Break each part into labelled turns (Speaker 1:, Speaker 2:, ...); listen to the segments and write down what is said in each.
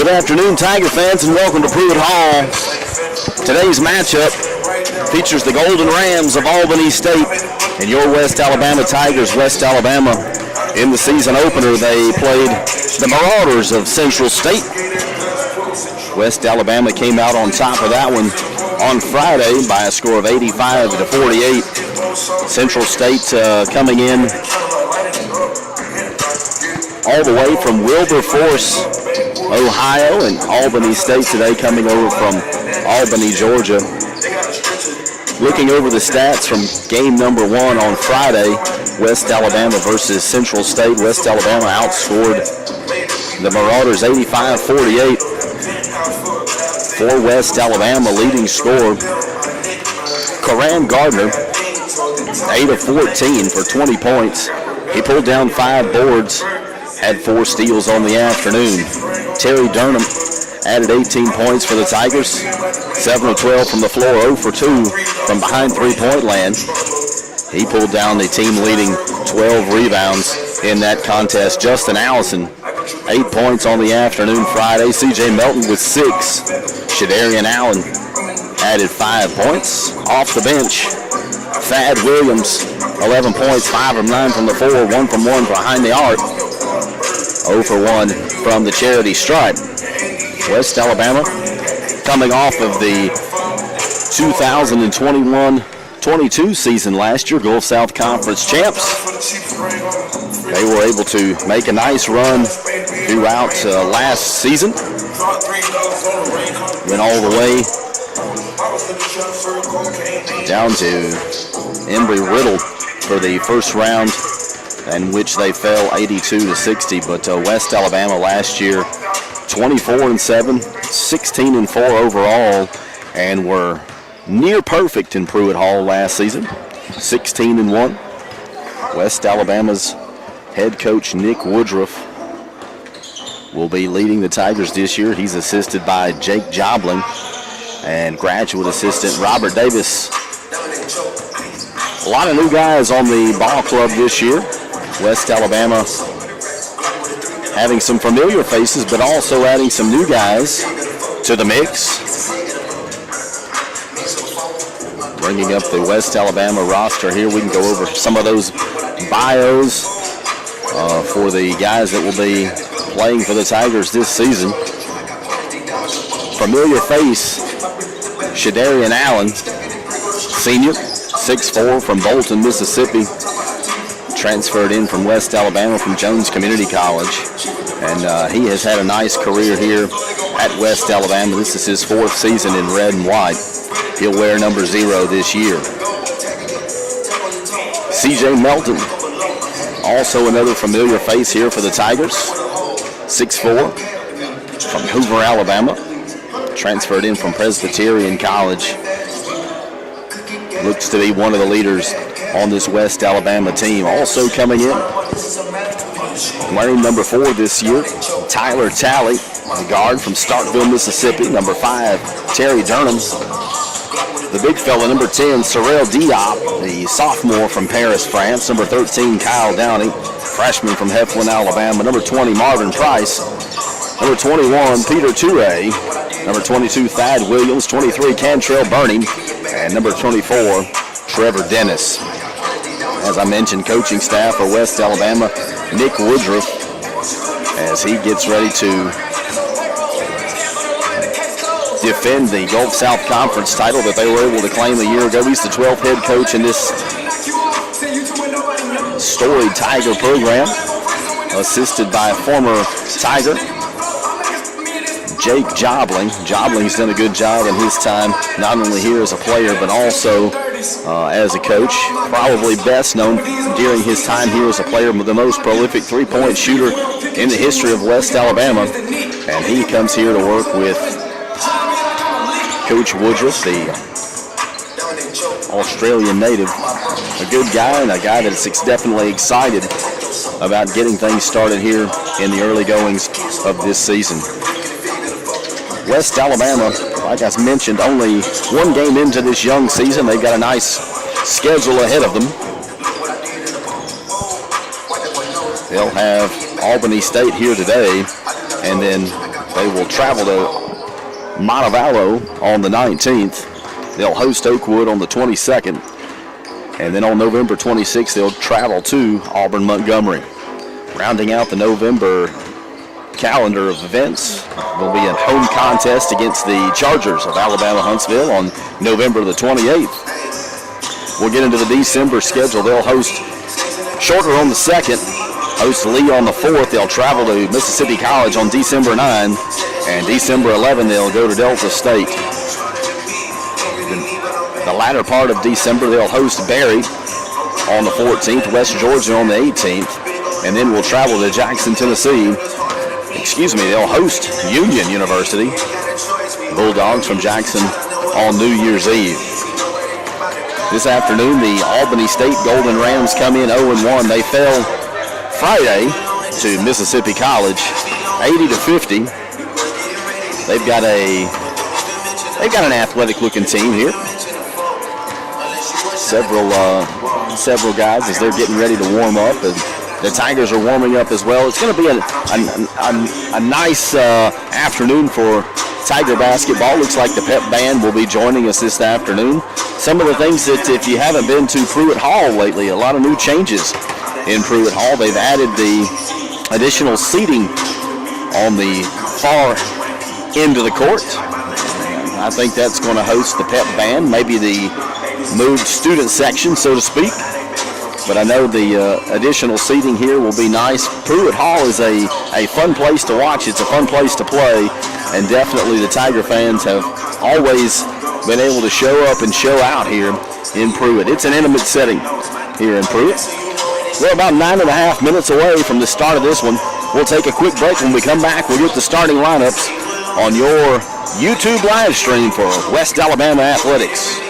Speaker 1: Good afternoon, Tiger fans, and welcome to Pruitt Hall. Today's matchup features the Golden Rams of Albany State and your West Alabama Tigers. West Alabama, in the season opener, they played the Marauders of Central State. West Alabama came out on top of that one on Friday by a score of 85-48. Central State coming in all the way from Wilberforce, Ohio, and Albany State today coming over from Albany, Georgia. Looking over the stats from game number one on Friday, West Alabama versus Central State. West Alabama outscored the Marauders 85-48. For West Alabama, leading scorer, Karan Gardner, 8 of 14 for 20 points. He pulled down 5 boards, had 4 steals on the afternoon. Terry Durham added 18 points for the Tigers, 7 of 12 from the floor, 0 for 2 from behind three-point land. He pulled down the team-leading 12 rebounds in that contest. Justin Allison, 8 points on the afternoon Friday. C.J. Melton with 6. Shadarian Allen added 5 points. Off the bench, Thad Williams, 11 points, 5 of 9 from the floor, 1 from 1 behind the arc. 0 for 1 from the charity stripe. West Alabama coming off of the 2021-22 season last year, Gulf South Conference champs. They were able to make a nice run throughout last season. Went all the way down to Embry-Riddle for the first round, in which they fell 82-60. But West Alabama last year, 24-7, 16-4 overall, and were near perfect in Pruitt Hall last season, 16-1. West Alabama's head coach Nick Woodruff will be leading the Tigers this year. He's assisted by Jake Jobling and graduate assistant Robert Davis. A lot of new guys on the ball club this year. West Alabama having some familiar faces, but also adding some new guys to the mix. Bringing up the West Alabama roster here, we can go over some of those bios for the guys that will be playing for the Tigers this season. Familiar face, Shadarian Allen, senior, 6'4", from Bolton, Mississippi. Transferred in from West Alabama from Jones Community College. And he has had a nice career here at West Alabama. This is his 4th season in red and white. He'll wear number 0 this year. C.J. Melton, also another familiar face here for the Tigers. 6'4", from Hoover, Alabama. Transferred in from Presbyterian College. Looks to be one of the leaders on this West Alabama team. Also coming in, wearing number 4 this year, Tyler Talley, the guard from Starkville, Mississippi. Number 5, Terry Durham. The big fella, number 10, Sorel Diop, the sophomore from Paris, France. Number 13, Kyle Downey, freshman from Heflin, Alabama. Number 20, Marvin Price. Number 21, Peter Toure. Number 22, Thad Williams. 23, Cantrell Burney. And number 24, Trevor Dennis. As I mentioned, coaching staff for West Alabama, Nick Woodruff, as he gets ready to defend the Gulf South Conference title that they were able to claim a year ago. He's the 12th head coach in this storied Tiger program, assisted by former Tiger Jake Jobling. Jobling's done a good job in his time, not only here as a player, but also as a coach. Probably best known during his time here as a player, the most prolific three-point shooter in the history of West Alabama. And he comes here to work with Coach Woodruff, the Australian native. A good guy, and a guy that's definitely excited about getting things started here in the early goings of this season. West Alabama, like I mentioned, only one game into this young season. They've got a nice schedule ahead of them. They'll have Albany State here today, and then They will travel to Montevallo on the 19th. They'll host Oakwood on the 22nd. And then on November 26th, they'll travel to Auburn Montgomery. Rounding out the November calendar of events will be a home contest against the Chargers of Alabama Huntsville on November the 28th. We'll get into the December schedule. They'll host Shorter on the 2nd, host Lee on the 4th. They'll travel to Mississippi College on December 9, and December 11 they'll go to Delta State. The latter part of December they'll host Berry on the 14th, West Georgia on the 18th, and then we'll travel to Jackson, Tennessee. They'll host Union University, Bulldogs from Jackson, on New Year's Eve. This afternoon, the Albany State Golden Rams come in 0-1. They fell Friday to Mississippi College, 80-50. They've got an athletic-looking team here. Several guys as they're getting ready to warm up, and the Tigers are warming up as well. It's going to be a nice afternoon for Tiger basketball. Looks like the Pep Band will be joining us this afternoon. Some of the things that, if you haven't been to Pruitt Hall lately, a lot of new changes in Pruitt Hall. They've added the additional seating on the far end of the court. I think that's going to host the Pep Band, maybe the moved student section, so to speak. But I know the additional seating here will be nice. Pruitt Hall is a fun place to watch. It's a fun place to play. And definitely the Tiger fans have always been able to show up and show out here in Pruitt. It's an intimate setting here in Pruitt. We're about 9.5 minutes away from the start of this one. We'll take a quick break. When we come back, we'll get the starting lineups on your YouTube live stream for West Alabama Athletics.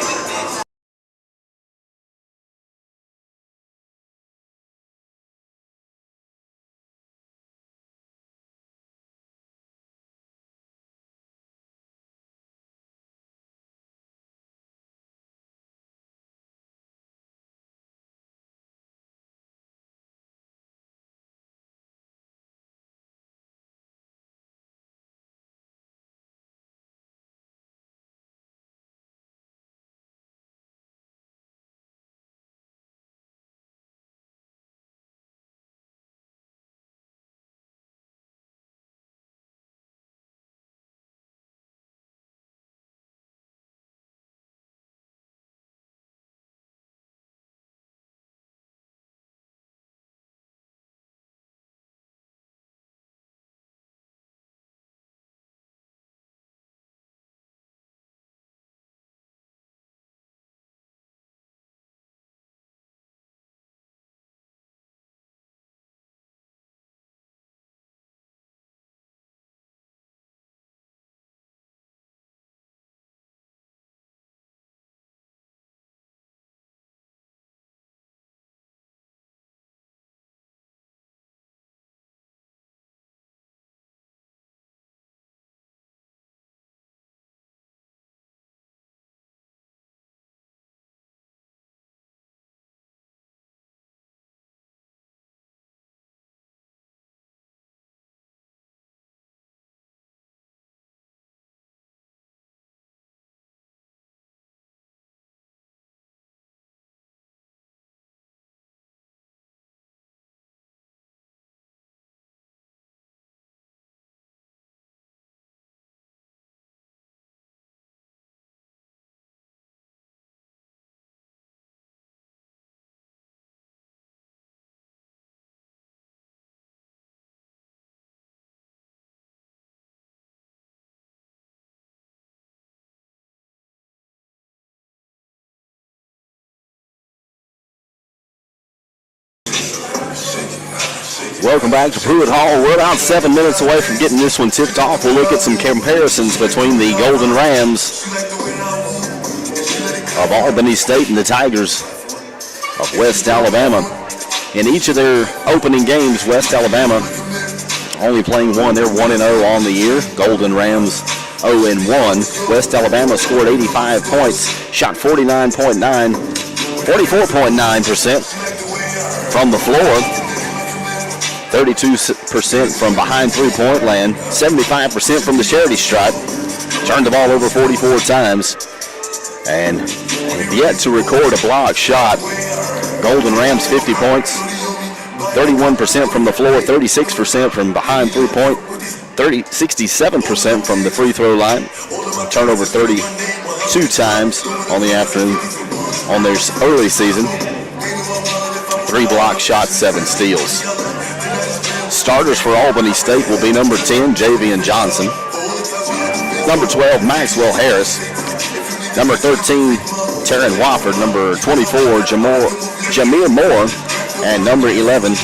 Speaker 1: Welcome back to Pruitt Hall. We're about 7 minutes away from getting this one tipped off. We'll look at some comparisons between the Golden Rams of Albany State and the Tigers of West Alabama. In each of their opening games, West Alabama only playing one. They're 1-0 on the year. Golden Rams 0-1. West Alabama scored 85 points, shot 44.9% from the floor. 32% from behind three-point land, 75% from the charity stripe. Turned the ball over 44 times. And yet to record a block shot. Golden Rams 50 points, 31% from the floor, 36% from behind three-point, 67% from the free throw line. Turnover 32 times on the afternoon on their early season. 3 block shots, 7 steals. Starters for Albany State will be number 10, Javian Johnson. Number 12, Maxwell Harris. Number 13, Taryn Wofford. Number 24, Jameer Moore. And number 11,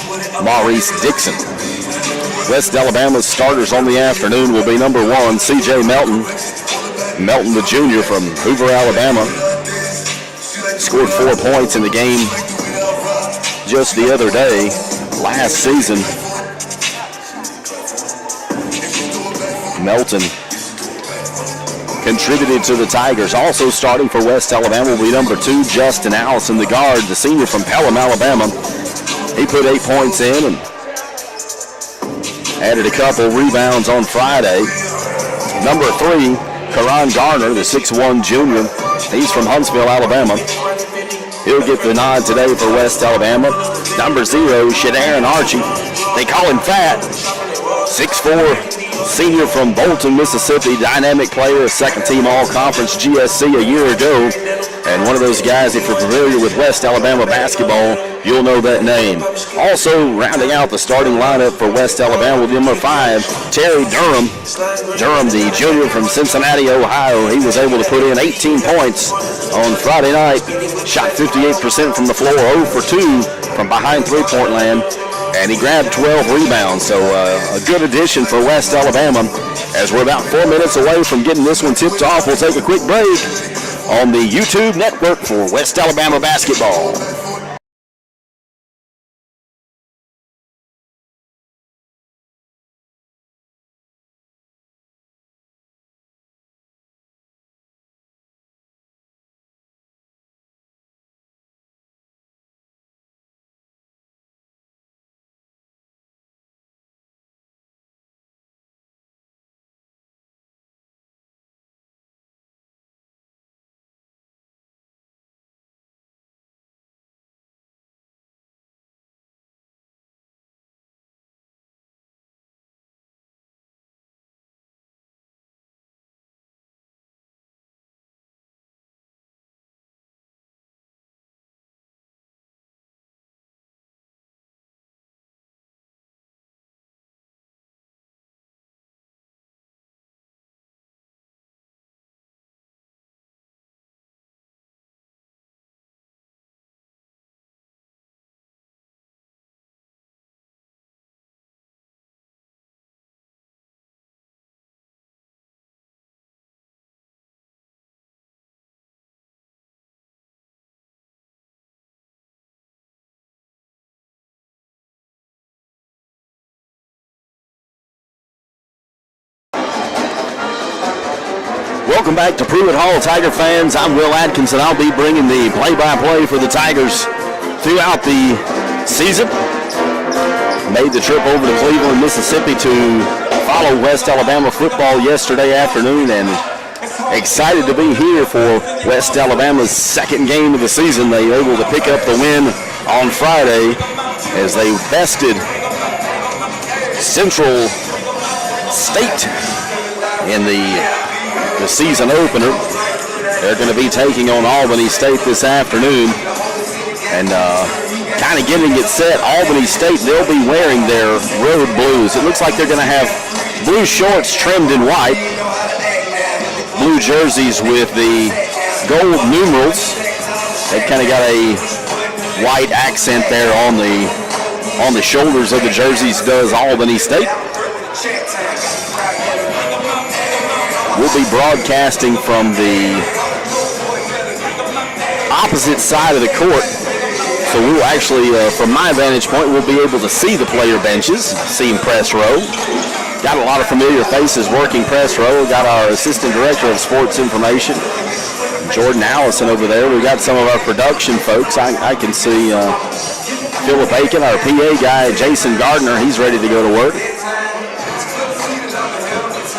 Speaker 1: Maurice Dixon. West Alabama's starters on the afternoon will be number 1, C.J. Melton. Melton, the junior from Hoover, Alabama. Scored 4 points in the game just the other day, last season. Melton contributed to the Tigers. Also starting for West Alabama will be number 2, Justin Allison, the guard, the senior from Pelham, Alabama. He put 8 points in and added a couple rebounds on Friday. Number 3, Karan Garner, the 6'1 junior. He's from Huntsville, Alabama. He'll get the nod today for West Alabama. Number 0, Shadaron Archie. They call him Fat. 6'4 senior from Bolton, Mississippi. Dynamic player, a second-team All-Conference GSC a year ago. And one of those guys, if you're familiar with West Alabama basketball, you'll know that name. Also rounding out the starting lineup for West Alabama with number 5, Terry Durham. Durham, the junior from Cincinnati, Ohio. He was able to put in 18 points on Friday night. Shot 58% from the floor, 0 for 2 from behind three-point land. And he grabbed 12 rebounds, so a good addition for West Alabama. As we're about 4 minutes away from getting this one tipped off, we'll take a quick break on the YouTube network for West Alabama basketball. Welcome back to Pruitt Hall, Tiger fans. I'm Will Atkinson. I'll be bringing the play-by-play for the Tigers throughout the season. Made the trip over to Cleveland, Mississippi to follow West Alabama football yesterday afternoon, and excited to be here for West Alabama's second game of the season. They were able to pick up the win on Friday as they bested Central State in the season opener. They're going to be taking on Albany State this afternoon, and kind of getting it set. Albany State, they'll be wearing their road blues. It looks like they're going to have blue shorts trimmed in white, blue jerseys with the gold numerals. They've kind of got a white accent there on the shoulders of the jerseys, does Albany State. We'll be broadcasting from the opposite side of the court. So we will actually, from my vantage point, we'll be able to see the player benches, see press row. Got a lot of familiar faces working press row. Got our Assistant Director of Sports Information, Jordan Allison, over there. We got some of our production folks. I can see Philip Aiken, our PA guy, Jason Gardner, he's ready to go to work.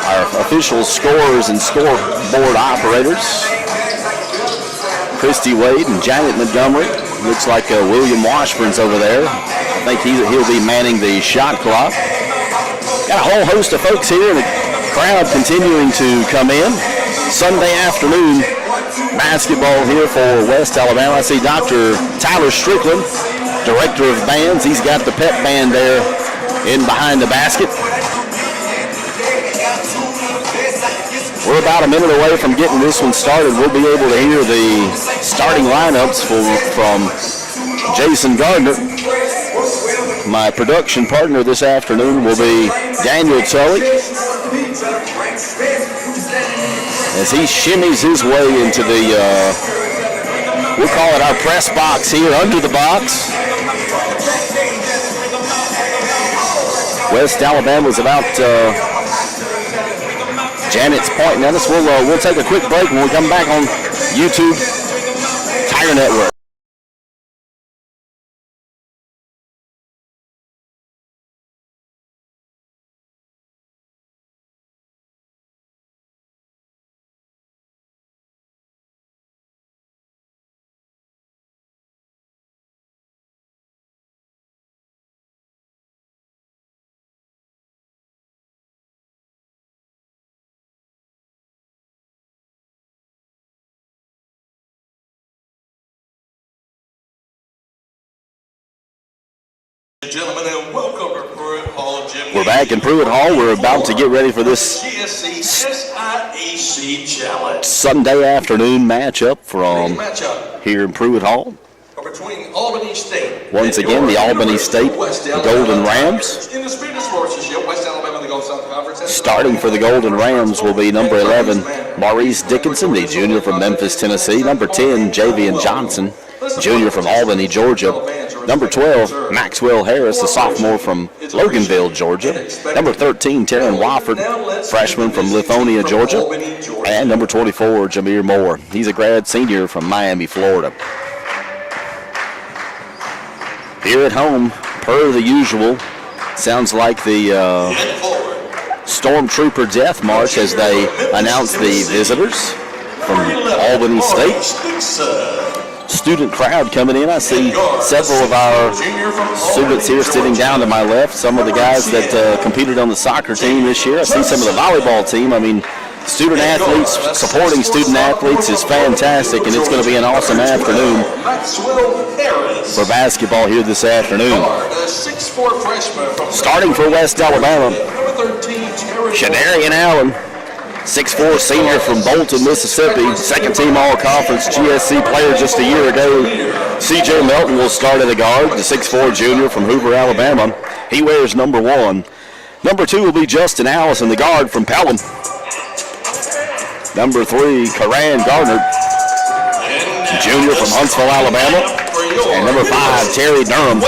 Speaker 1: Our official scorers and scoreboard operators, Christy Wade and Janet Montgomery. Looks like William Washburn's over there. I think he'll be manning the shot clock. Got a whole host of folks here, and the crowd continuing to come in. Sunday afternoon basketball here for West Alabama. I see Dr. Tyler Strickland, director of bands. He's got the pep band there in behind the basket. We're about a minute away from getting this one started. We'll be able to hear the starting lineups from Jason Gardner. My production partner this afternoon will be Daniel Tully as he shimmies his way into the, we'll call it our press box here, under the box. West Alabama's about Janet's pointing at us. We'll take a quick break when we come back on YouTube Tiger Network.
Speaker 2: Gentlemen, and welcome to Pruitt Hall Gym.
Speaker 1: We're back in Pruitt Hall. We're about to get ready for this
Speaker 2: GSC Challenge
Speaker 1: Sunday afternoon matchup from here in Pruitt Hall.
Speaker 2: Between Albany State.
Speaker 1: Once again, the Albany State Golden Rams.
Speaker 2: In the Spirit of Sportsmanship, West Alabama, the Gulf South Conference.
Speaker 1: Starting for the Golden Rams will be number 11, Maurice Dickinson, the junior from Memphis, Tennessee. Number 10, Javian Johnson, junior from Albany, Georgia. Number 12, Maxwell Harris, a sophomore from Loganville, Georgia. Number 13, Taryn Wofford, freshman from Lithonia, Georgia. And number 24, Jameer Moore. He's a grad senior from Miami, Florida. Here at home, per the usual, sounds like the Stormtrooper Death March as they announce the visitors from Albany State. Student crowd coming in. I see several of our students here sitting down to my left. Some of the guys that competed on the soccer team this year. I see some of the volleyball team. I mean, student athletes, supporting student athletes is fantastic, and it's going to be an awesome afternoon for basketball here this afternoon. Starting for West Alabama, Shadarian Allen, 6'4" senior from Bolton, Mississippi, second team all-conference GSC player just a year ago. C.J. Melton will start at the guard, the 6'4" junior from Hoover, Alabama. He wears number 1. Number 2 will be Justin Allison, the guard from Pelham. Number 3, Karan Gardner, junior from Huntsville, Alabama. And number 5, Terry Durham.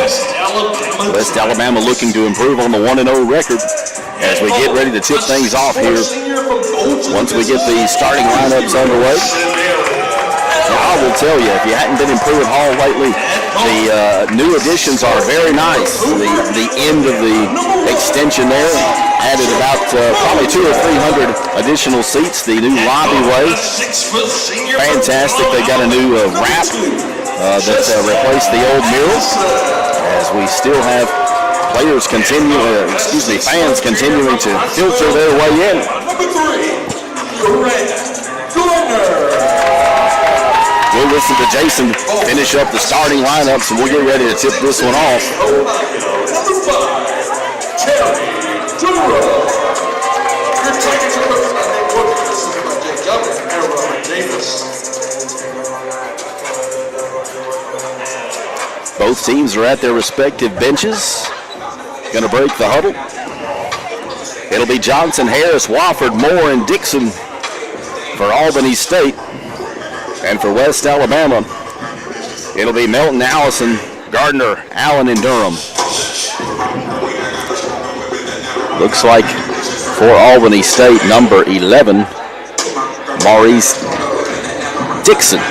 Speaker 1: West Alabama looking to improve on the 1-0 record as we get ready to tip things off here once we get the starting lineups underway. Now, I will tell you, if you hadn't been in Pruitt Hall lately, the new additions are very nice. The end of the extension there added about probably 200 or 300 additional seats. The new lobbyway, fantastic. They got a new ramp that replaced the old murals, as we still have players fans continuing to filter their way in. We'll listen to Jason finish up the starting lineups, and we'll get ready to tip this one off. Both teams are at their respective benches. Going to break the huddle. It'll be Johnson, Harris, Wofford, Moore, and Dixon for Albany State. And for West Alabama, it'll be Melton, Allison, Gardner, Allen, and Durham. Looks like for Albany State, number 11, Maurice Dixon.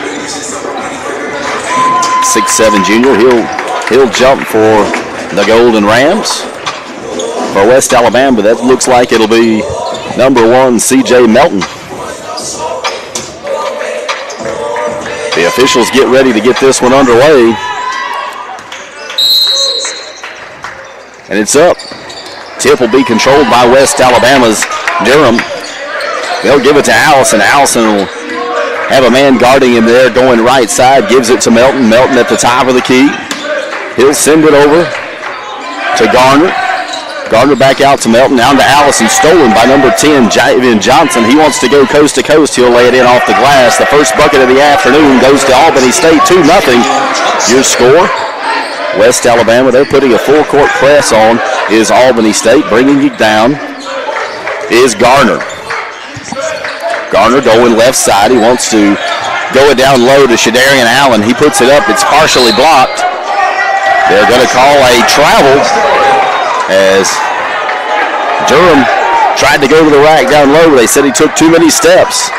Speaker 1: 6'7" junior. He'll He'll jump for the Golden Rams. For West Alabama, that looks like it'll be number 1, C.J. Melton. The officials get ready to get this one underway. And it's up. Tip will be controlled by West Alabama's Durham. They'll give it to Allison. Allison will have a man guarding him there going right side. Gives it to Melton. Melton at the top of the key. He'll send it over to Garner. Garner back out to Melton. Down to Allison. Stolen by number 10, Javian Johnson. He wants to go coast to coast. He'll lay it in off the glass. The first bucket of the afternoon goes to Albany State, 2-0. Your score. West Alabama, they're putting a full court press on is Albany State. Bringing it down is Garner. Garner going left side. He wants to go it down low to Shadarian Allen. He puts it up. It's partially blocked. They're going to call a travel as Durham tried to go to the rack down low. They said he took too many steps.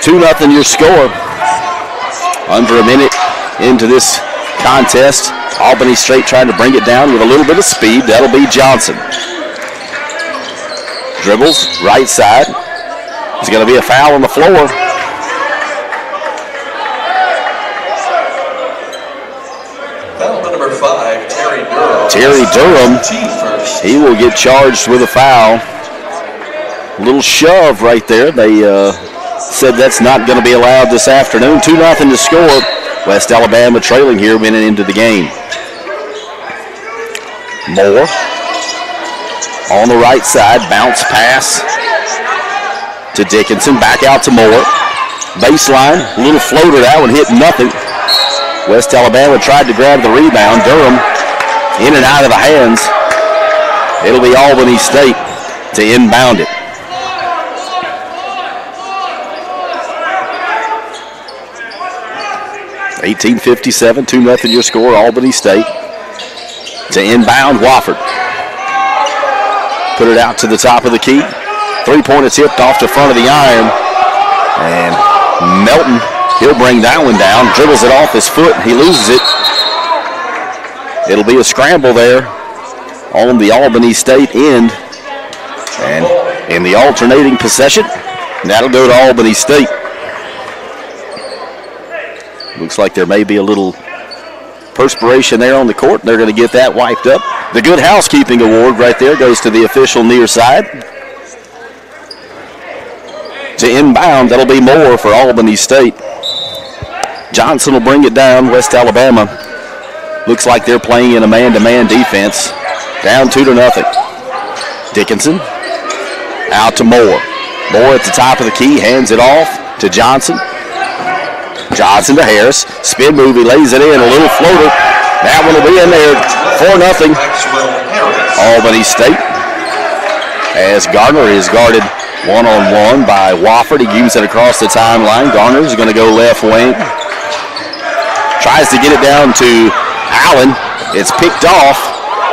Speaker 1: 2-0 your score. Under a minute into this contest. Albany State trying to bring it down with a little bit of speed. That'll be Johnson. Dribbles, right side. There's going to be a foul on the floor.
Speaker 2: Foul number 5, Terry Durham.
Speaker 1: Terry Durham, he will get charged with a foul. A little shove right there. They said that's not going to be allowed this afternoon. 2-0 to score. West Alabama trailing here minute into the game. Moore on the right side, bounce pass to Dickinson, back out to Moore. Baseline, little floater, that one hit nothing. West Alabama tried to grab the rebound. Durham in and out of the hands. It'll be Albany State to inbound it. 18:57, 2-0 your score, Albany State. To inbound, Wofford. Put it out to the top of the key. Three-pointer tipped off to front of the iron. And Melton, he'll bring that one down. Dribbles it off his foot. He loses it. It'll be a scramble there on the Albany State end. And in the alternating possession, that'll go to Albany State. Looks like there may be a little perspiration there on the court. They're going to get that wiped up. The Good Housekeeping Award right there goes to the official near side. To inbound, that'll be Moore for Albany State. Johnson will bring it down. West Alabama looks like they're playing in a man-to-man defense. Down 2-0. Dickinson out to Moore. Moore at the top of the key, hands it off to Johnson. Johnson to Harris. Spin move, he lays it in, a little floater. That one will be in there. 4-0. Albany State. As Gardner is guarded one-on-one by Wofford. He gives it across the timeline. Garner is going to go left wing. Tries to get it down to Allen. It's picked off.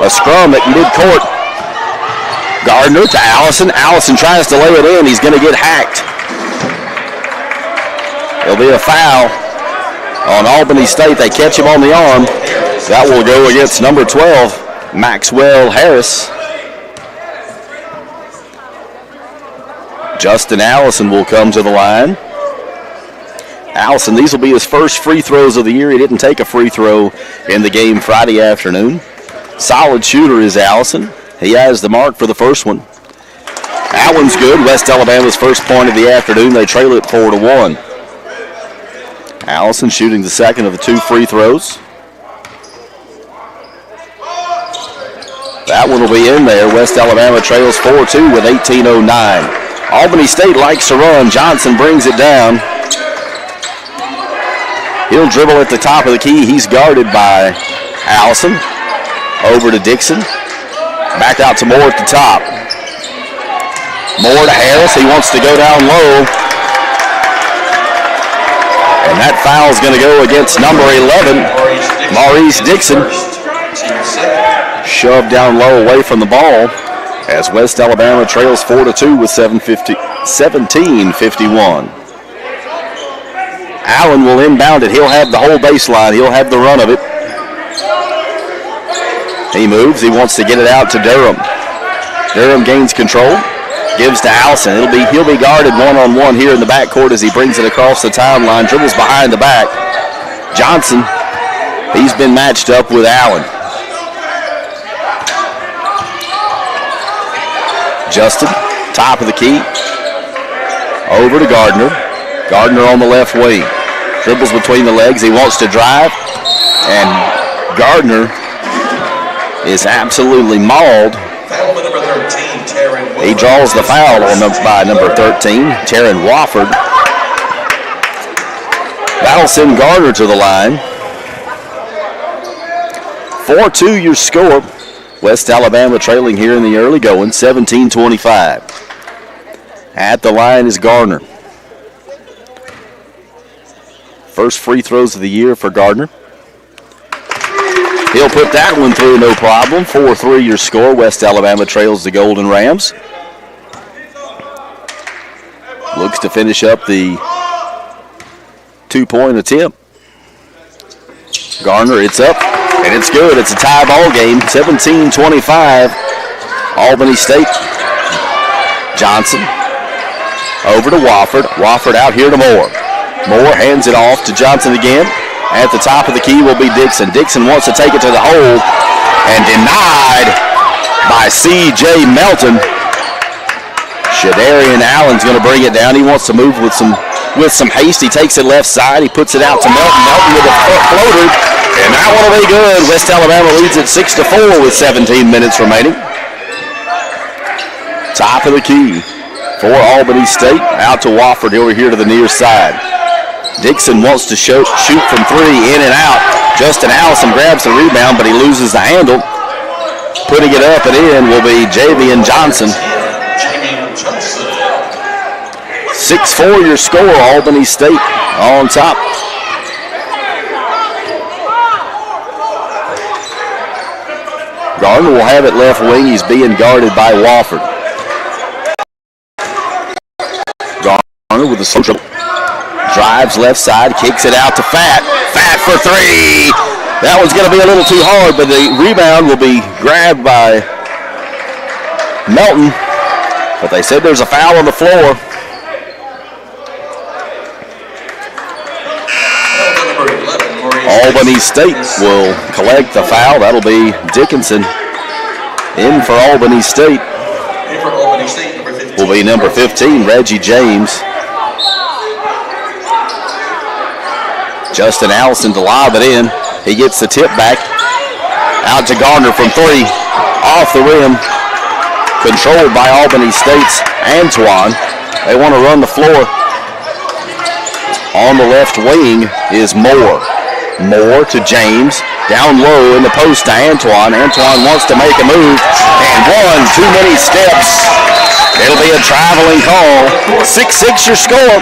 Speaker 1: A scrum at midcourt. Gardner to Allison. Allison tries to lay it in. He's going to get hacked. There'll be a foul on Albany State. They catch him on the arm. That will go against number 12, Maxwell Harris. Justin Allison will come to the line. Allison, these will be his first free throws of the year. He didn't take a free throw in the game Friday afternoon. Solid shooter is Allison. He has the mark for the first one. That one's good. West Alabama's first point of the afternoon. They trail it 4-1. Allison shooting the second of the two free throws. That one will be in there. West Alabama trails 4-2 with 18:09. Albany State likes to run. Johnson brings it down. He'll dribble at the top of the key. He's guarded by Allison. Over to Dixon. Back out to Moore at the top. Moore to Harris. He wants to go down low. And that foul is going to go against number 11, Maurice Dixon. Shoved down low away from the ball as West Alabama trails 4-2 with 17:51. Allen will inbound it. He'll have the whole baseline. He'll have the run of it. He moves. He wants to get it out to Durham. Durham gains control. Gives to Allison. He'll be guarded one-on-one here in the backcourt as he brings it across the timeline. Dribbles behind the back. Johnson, he's been matched up with Allen. Justin, top of the key. Over to Gardner. Gardner on the left wing. Dribbles between the legs. He wants to drive. And Gardner is absolutely mauled.
Speaker 2: Foul by number 13, Taryn Wofford.
Speaker 1: He draws the foul by number 13, Taryn Wofford. That'll send Gardner to the line. 4-2 your score. West Alabama trailing here in the early going, 17-25. At the line is Gardner. First free throws of the year for Gardner. He'll put that one through, no problem. 4-3 your score. West Alabama trails the Golden Rams. Looks to finish up the two-point attempt. Gardner, it's up, and it's good. It's a tie ball game, 17-25. Albany State. Johnson over to Wofford. Wofford out here to Moore. Moore hands it off to Johnson again. At the top of the key will be Dixon. Dixon wants to take it to the hole and denied by C.J. Melton. Shadarian Allen's going to bring it down. He wants to move with some haste. He takes it left side. He puts it out to Melton. Melton with a floater, and that one will be good. West Alabama leads it 6-4 with 17 minutes remaining. Top of the key for Albany State. Out to Wofford over here to the near side. Dixon wants to shoot from three, in and out. Justin Allison grabs the rebound, but he loses the handle. Putting it up and in will be Javian Johnson. 6-4 your score, Albany State on top. Gardner will have it left wing. He's being guarded by Wofford. Gardner with the social. Drives left side, kicks it out to Fat. Fat for three. That one's going to be a little too hard, but the rebound will be grabbed by Melton. But they said there's a foul on the floor. Albany State will collect the foul. That'll be Dickinson. In for Albany State will be number 15, Reggie James. Justin Allison to lob it in. He gets the tip back. Out to Gardner from three. Off the rim. Controlled by Albany State's Antoine. They want to run the floor. On the left wing is Moore. Moore to James. Down low in the post to Antoine. Antoine wants to make a move. And one, too many steps. It'll be a traveling call. 6-6 your score.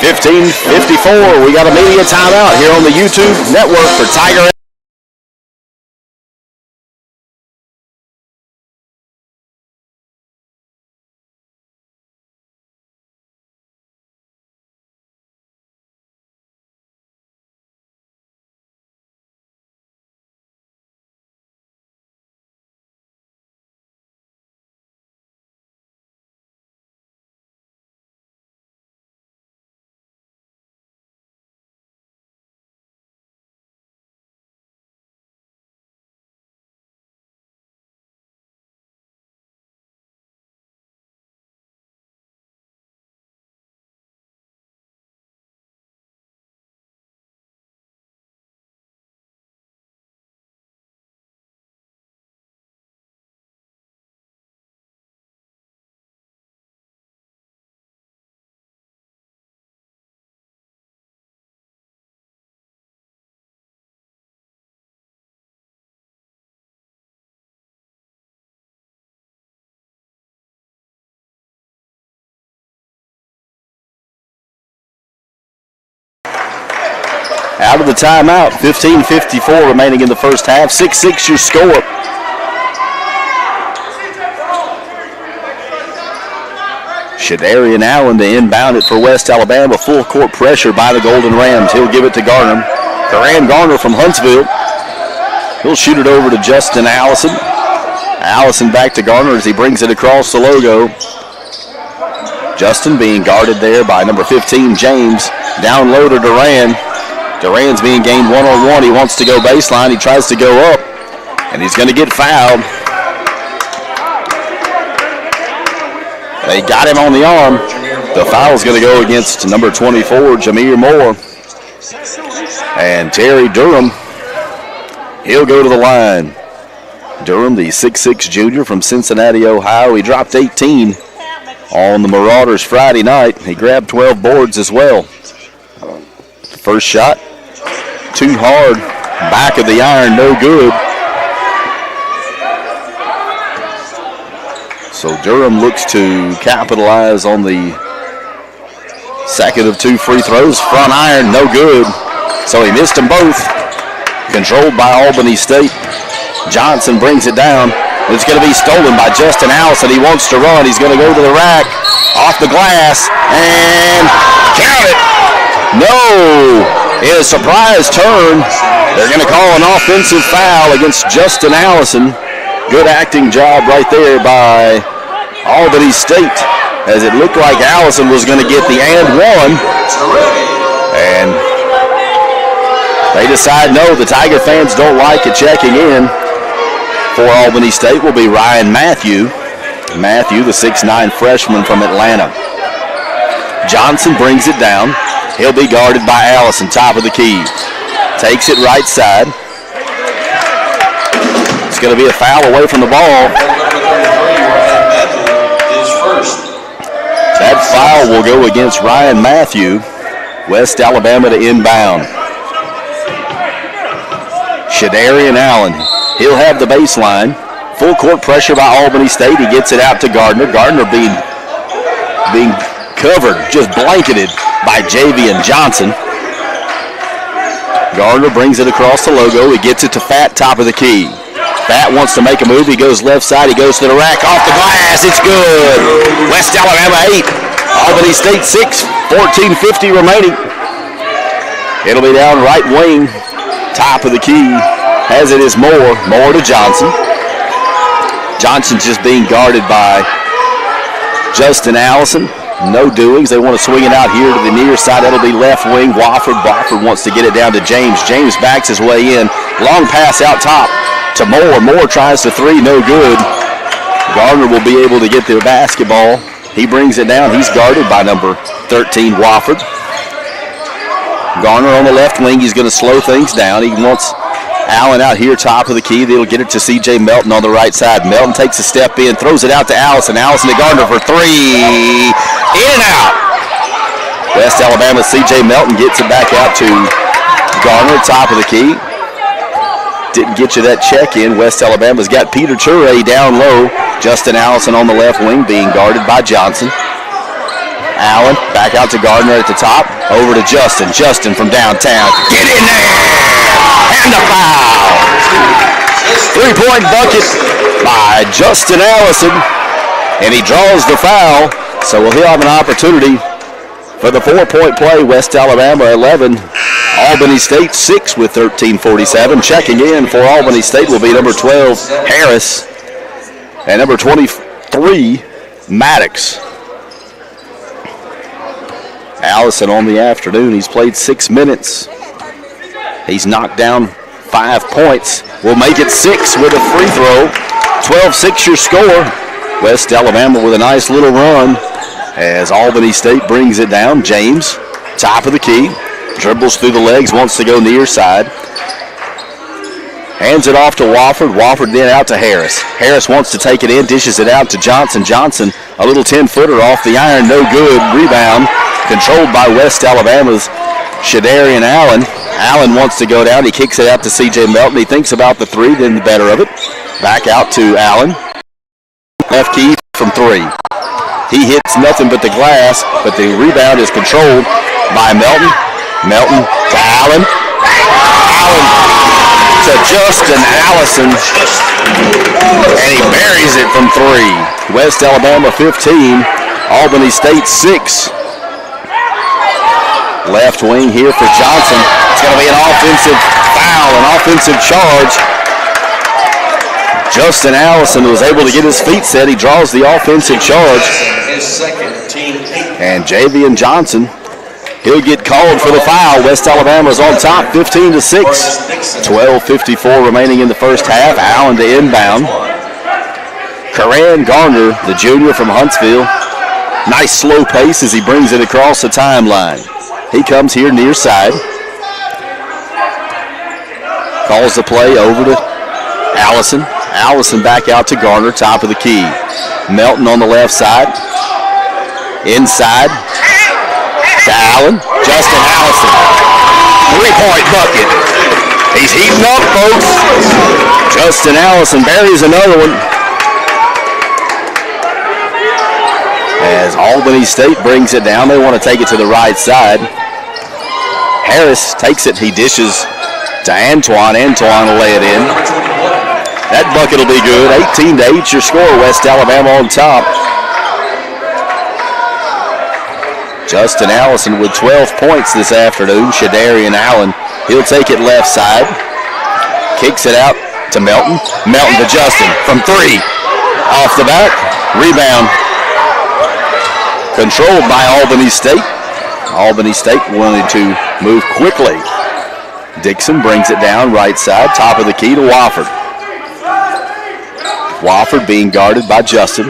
Speaker 1: 15:54. We got a media timeout here on the YouTube network for Tiger. Out of the timeout, 15:54 remaining in the first half. 6-6 your score. Shadarian Allen to inbound it for West Alabama. Full court pressure by the Golden Rams. He'll give it to Gardner. Karan Gardner from Huntsville. He'll shoot it over to Justin Allison. Allison back to Garner as he brings it across the logo. Justin being guarded there by number 15, James. Down low to Duran. Duran's being gained one-on-one. He wants to go baseline. He tries to go up, and he's going to get fouled. They got him on the arm. The foul's going to go against number 24, Jameer Moore. And Terry Durham, he'll go to the line. Durham, the 6'6 junior from Cincinnati, Ohio. He dropped 18 on the Marauders Friday night. He grabbed 12 boards as well. First shot, too hard. Back of the iron, no good. So Durham looks to capitalize on the second of two free throws. Front iron, no good. So he missed them both. Controlled by Albany State. Johnson brings it down. It's going to be stolen by Justin Allison. He wants to run. He's going to go to the rack. Off the glass. And count it. No. In a surprise turn, they're going to call an offensive foul against Justin Allison. Good acting job right there by Albany State, as it looked like Allison was going to get the and one. And they decide, no, the Tiger fans don't like it. Checking in for Albany State will be Ryan Matthew. Matthew, the 6'9 freshman from Atlanta. Johnson brings it down. He'll be guarded by Allison, top of the key. Takes it right side. It's going to be a foul away from the ball. That foul will go against Ryan Matthew. West Alabama to inbound. Shadarian Allen. He'll have the baseline. Full court pressure by Albany State. He gets it out to Gardner. Gardner being covered, just blanketed by Javian Johnson. Gardner brings it across the logo. He gets it to Fat, top of the key. Fat wants to make a move. He goes left side. He goes to the rack. Off the glass. It's good. West Alabama 8. Albany State 6. 14:50 remaining. It'll be down right wing. Top of the key. As it is Moore. Moore to Johnson. Johnson's just being guarded by Justin Allison. No doings. They want to swing it out here to the near side. That'll be left wing. Wofford. Wofford wants to get it down to James. James backs his way in. Long pass out top to Moore. Moore tries to three. No good. Gardner will be able to get the basketball. He brings it down. He's guarded by number 13, Wofford. Gardner on the left wing. He's going to slow things down. He wants Allen out here, top of the key. They'll get it to C.J. Melton on the right side. Melton takes a step in, throws it out to Allison. Allison to Gardner for three. In and out. West Alabama, C.J. Melton gets it back out to Gardner, top of the key. Didn't get you that check in. West Alabama's got Peter Ture down low. Justin Allison on the left wing being guarded by Johnson. Allen back out to Gardner at the top. Over to Justin. Justin from downtown. Get in there! And a foul. 3-point bucket by Justin Allison. And he draws the foul. So he'll have an opportunity for the 4-point play. West Alabama 11. Albany State 6 with 13:47. Checking in for Albany State will be number 12, Harris. And number 23, Maddox. Allison on the afternoon. He's played 6 minutes. He's knocked down 5 points. Will make it 6 with a free throw. 12-6 your score. West Alabama with a nice little run as Albany State brings it down. James, top of the key. Dribbles through the legs, wants to go near side. Hands it off to Wofford. Wofford then out to Harris. Harris wants to take it in, dishes it out to Johnson. Johnson, a little 10-footer off the iron, no good. Rebound controlled by West Alabama's Shadarian Allen. Allen wants to go down. He kicks it out to C.J. Melton. He thinks about the three, then the better of it. Back out to Allen. Left key from three. He hits nothing but the glass, but the rebound is controlled by Melton. Melton to Allen. Allen to Justin Allison. And he buries it from three. West Alabama 15. Albany State 6. Left wing here for Johnson. It's going to be an offensive foul, an offensive charge Justin Allison was able to get his feet set. He draws the offensive charge.
Speaker 2: His second, team 8.
Speaker 1: And Javian Johnson, he'll get called for the foul. West Alabama's on top, 15-6. 12:54 remaining in the first half. Allen to inbound. Karan Garner, the junior from Huntsville. Nice slow pace as he brings it across the timeline. He comes here near side. Calls the play over to Allison. Allison back out to Garner, top of the key. Melton on the left side. Inside to Allen. Justin Allison. 3-point bucket. He's heating up, folks. Justin Allison buries another one. As Albany State brings it down, they want to take it to the right side. Harris takes it. He dishes to Antoine. Antoine will lay it in. That bucket will be good. 18-8 your score. West Alabama on top. Justin Allison with 12 points this afternoon. Shadarian Allen, he'll take it left side. Kicks it out to Melton. Melton to Justin from 3. Off the back. Rebound. Controlled by Albany State. Albany State wanted to move quickly. Dixon brings it down right side. Top of the key to Wofford. Wofford being guarded by Justin.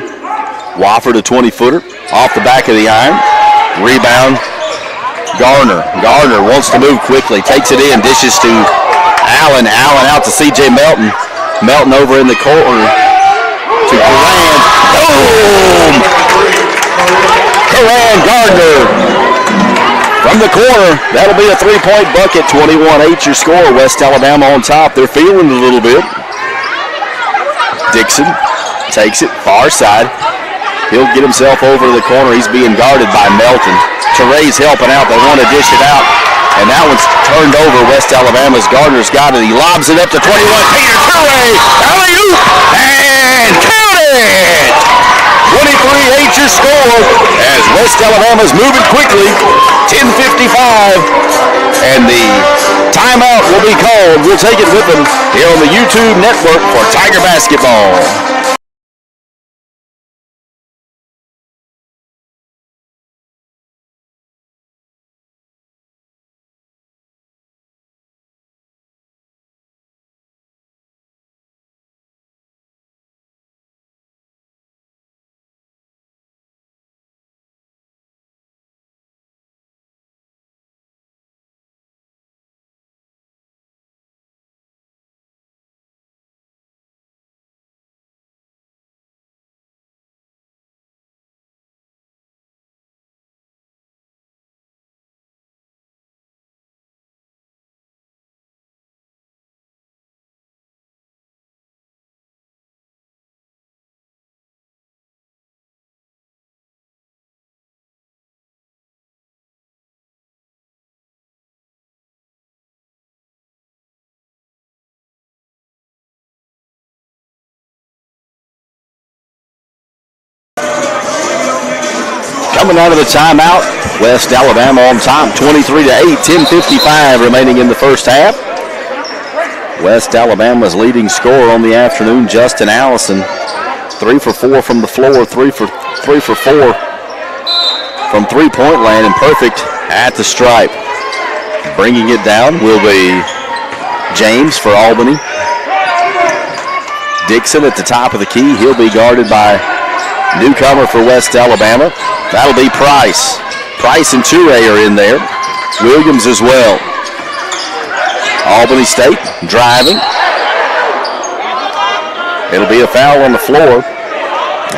Speaker 1: Wofford a 20-footer off the back of the iron. Rebound, Garner. Garner wants to move quickly. Takes it in, dishes to Allen. Allen out to C.J. Melton. Melton over in the corner to Karan. Boom! Karan Gardner from the corner. That'll be a 3-point bucket. 21-8 your score. West Alabama on top. They're feeling it a little bit. Dixon takes it far side. He'll get himself over to the corner. He's being guarded by Melton. Teray's helping out. They want to dish it out. And that one's turned over. West Alabama's Gardner's got it. He lobs it up to 21. Peter Teray. Alley-oop. And count it. 23-8 your score as West Alabama's moving quickly. 10:55. And the timeout will be called. We'll take it with them here on the YouTube network for Tiger Basketball. Coming out of the timeout, West Alabama on top, 23-8, 10:55 remaining in the first half. West Alabama's leading scorer on the afternoon, Justin Allison, 3 for 4 from the floor, 3 for 4 from three-point land, and perfect at the stripe. Bringing it down will be James for Albany. Dixon at the top of the key. He'll be guarded by newcomer for West Alabama. That'll be Price. Price and Toure are in there. Williams as well. Albany State driving. It'll be a foul on the floor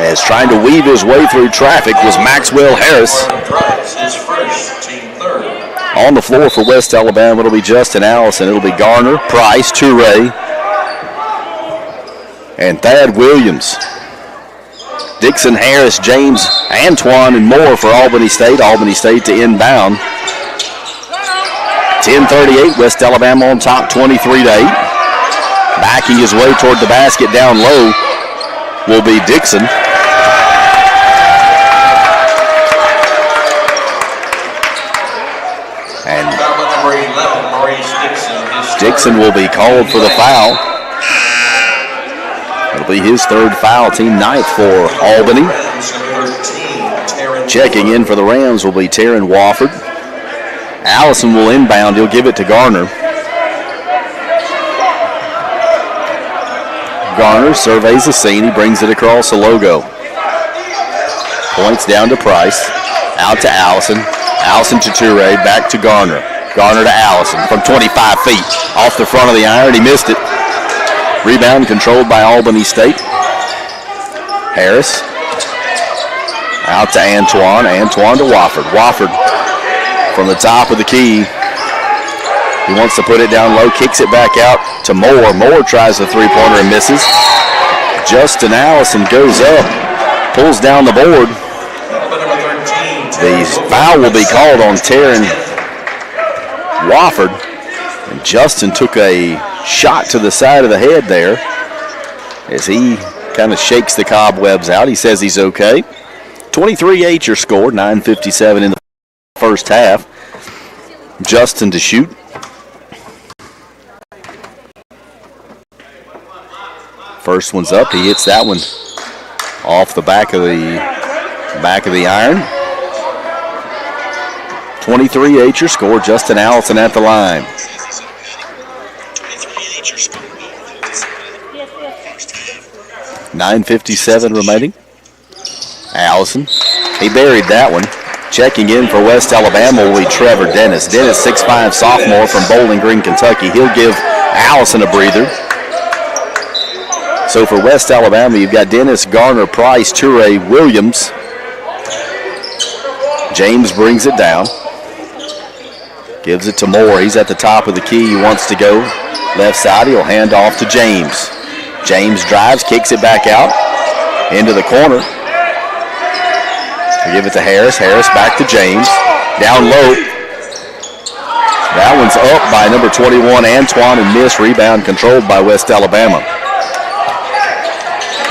Speaker 1: as trying to weave his way through traffic was Maxwell Harris.
Speaker 2: His first, team 3rd.
Speaker 1: On the floor for West Alabama, it'll be Justin Allison. It'll be Garner, Price, Toure, and Thad Williams. Dixon, Harris, James, Antoine, and more for Albany State. Albany State to inbound. 10:38, West Alabama on top, 23-8. Backing his way toward the basket down low will be Dixon. And Dixon will be called for the foul. It'll be his third foul, team ninth for Albany. Checking in for the Rams will be Taryn Wofford. Allison will inbound. He'll give it to Garner. Garner surveys the scene. He brings it across the logo. Points down to Price. Out to Allison. Allison to Toure. Back to Garner. Garner to Allison from 25 feet. Off the front of the iron. He missed it. Rebound controlled by Albany State. Harris. Out to Antoine. Antoine to Wofford. Wofford from the top of the key. He wants to put it down low. Kicks it back out to Moore. Moore tries the three-pointer and misses. Justin Allison goes up. Pulls down the board. The foul will be called on Taryn Wofford. And Justin took a shot to the side of the head there as he kind of shakes the cobwebs out. He says he's okay. 23-8 your score, 9:57 in the first half. Justin to shoot. First one's up. He hits that one off the back of the iron. 23-8 your score. Justin Allison at the line. 9:57 remaining. Allison, he buried that one. Checking in for West Alabama will be Trevor Dennis. Dennis, 6'5", sophomore from Bowling Green, Kentucky. He'll give Allison a breather. So for West Alabama, you've got Dennis, Garner, Price, Toure, Williams. James brings it down. Gives it to Moore. He's at the top of the key. He wants to go left side. He'll hand off to James. James drives, kicks it back out into the corner. They give it to Harris. Harris back to James. Down low. That one's up by number 21, Antoine, and missed. Rebound controlled by West Alabama.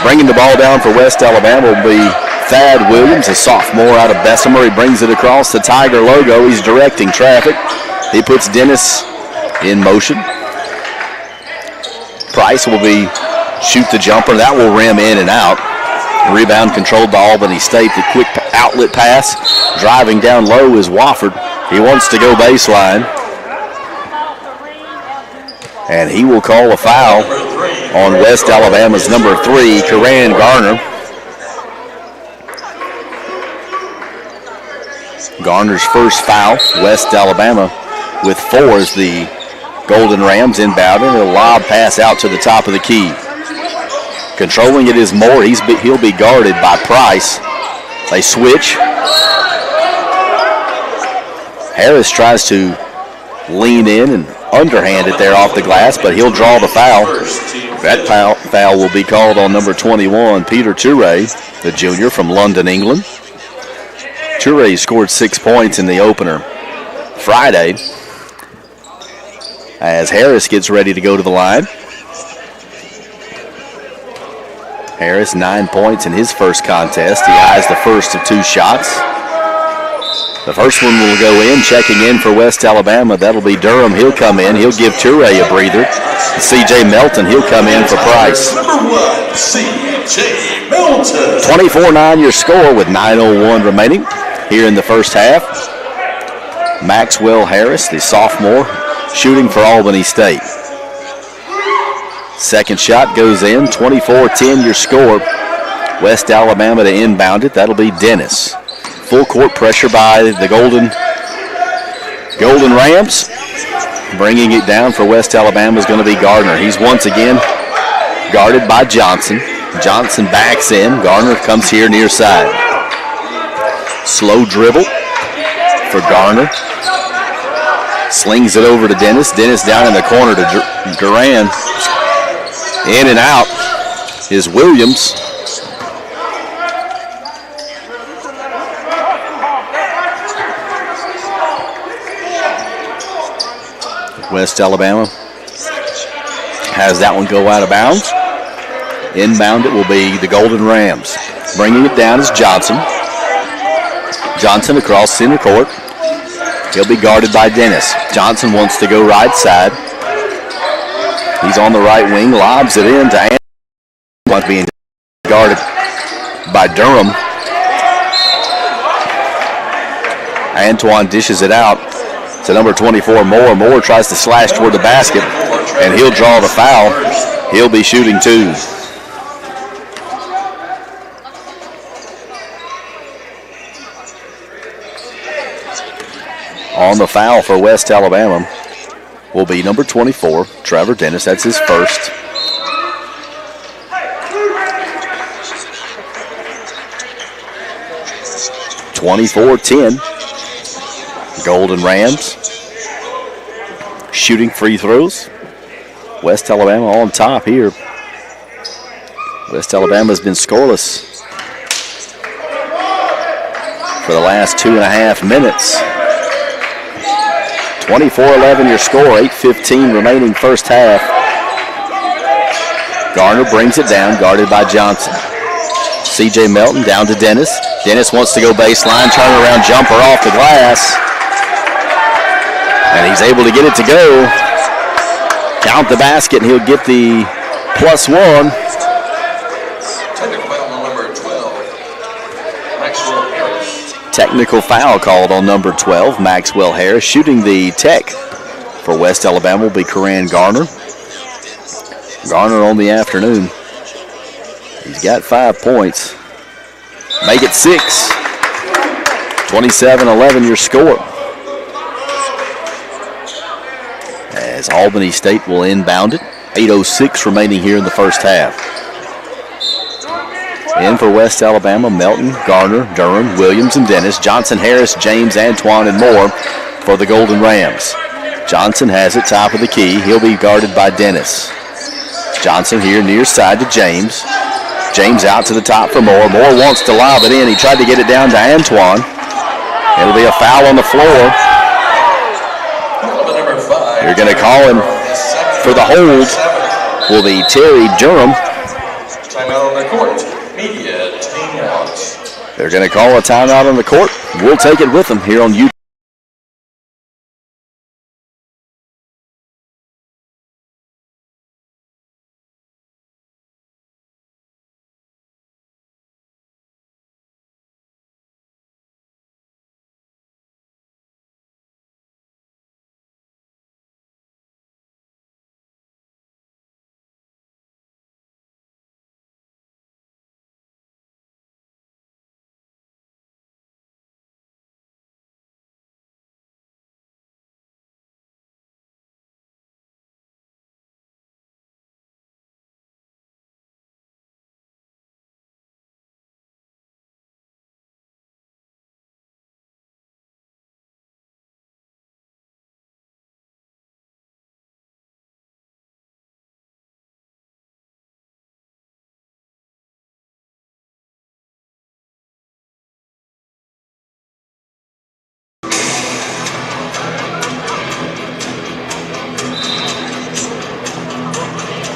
Speaker 1: Bringing the ball down for West Alabama will be Thad Williams, a sophomore out of Bessemer. He brings it across the Tiger logo. He's directing traffic. He puts Dennis in motion. Price will be shoot the jumper. That will rim in and out. Rebound controlled by Albany State. The quick outlet pass. Driving down low is Wofford. He wants to go baseline. And he will call a foul on West Alabama's number 3, Karan Garner. Garner's first foul. West Alabama with 4 as the Golden Rams inbound, and a lob pass out to the top of the key. Controlling it is Moore. He'll be guarded by Price. They switch. Harris tries to lean in and underhand it there off the glass, but he'll draw the foul. That foul will be called on number 21, Peter Toure, the junior from London, England. Toure scored 6 points in the opener Friday as Harris gets ready to go to the line. Harris, 9 points in his first contest. He eyes the first of 2 shots. The first one will go in. Checking in for West Alabama, that'll be Durham. He'll come in. He'll give Toure a breather. C.J. Melton, he'll come in for Price.
Speaker 2: Number 1, C.J. Melton.
Speaker 1: 24-9 your score with 9:01 remaining here in the first half. Maxwell Harris, the sophomore, shooting for Albany State. Second shot goes in. 24-10 your score. West Alabama to inbound it. That'll be Dennis. Full court pressure by the Golden Rams. Bringing it down for West Alabama is going to be Gardner. He's once again guarded by Johnson. Johnson backs in. Gardner comes here near side. Slow dribble for Gardner. Slings it over to Dennis. Dennis down in the corner to Duran. In and out is Williams. West Alabama has that one go out of bounds. Inbound it will be the Golden Rams. Bringing it down is Johnson. Johnson across center court. He'll be guarded by Dennis. Johnson wants to go right side. He's on the right wing, lobs it in to Antoine being guarded by Durham. Antoine dishes it out to number 24, Moore. Moore tries to slash toward the basket, and he'll draw the foul. He'll be shooting two. On the foul for West Alabama will be number 24, Trevor Dennis. That's his first. (24-10). Golden Rams shooting free throws. West Alabama on top here. West Alabama's been scoreless for the last 2.5 minutes. 24-11 your score, 8:15 remaining first half. Garner brings it down, guarded by Johnson. C.J. Melton down to Dennis. Dennis wants to go baseline, turnaround jumper off the glass. And he's able to get it to go. Count the basket, and he'll get the +1. Technical foul called on number 12, Maxwell Harris. Shooting the tech for West Alabama will be Coran Garner. Garner on the afternoon. He's got 5 points. Make it 6. 27-11 your score. As Albany State will inbound it. 8:06 remaining here in the first half. In for West Alabama, Melton, Garner, Durham, Williams, and Dennis. Johnson, Harris, James, Antoine, and Moore for the Golden Rams. Johnson has it top of the key. He'll be guarded by Dennis. Johnson here near side to James. James out to the top for Moore. Moore wants to lob it in. He tried to get it down to Antoine. It'll be a foul on the floor. You're going to call him for the hold. Will be Terry Durham.
Speaker 2: Timeout on the court. Media timeout.
Speaker 1: They're going to call a timeout on the court. We'll take it with them here on YouTube.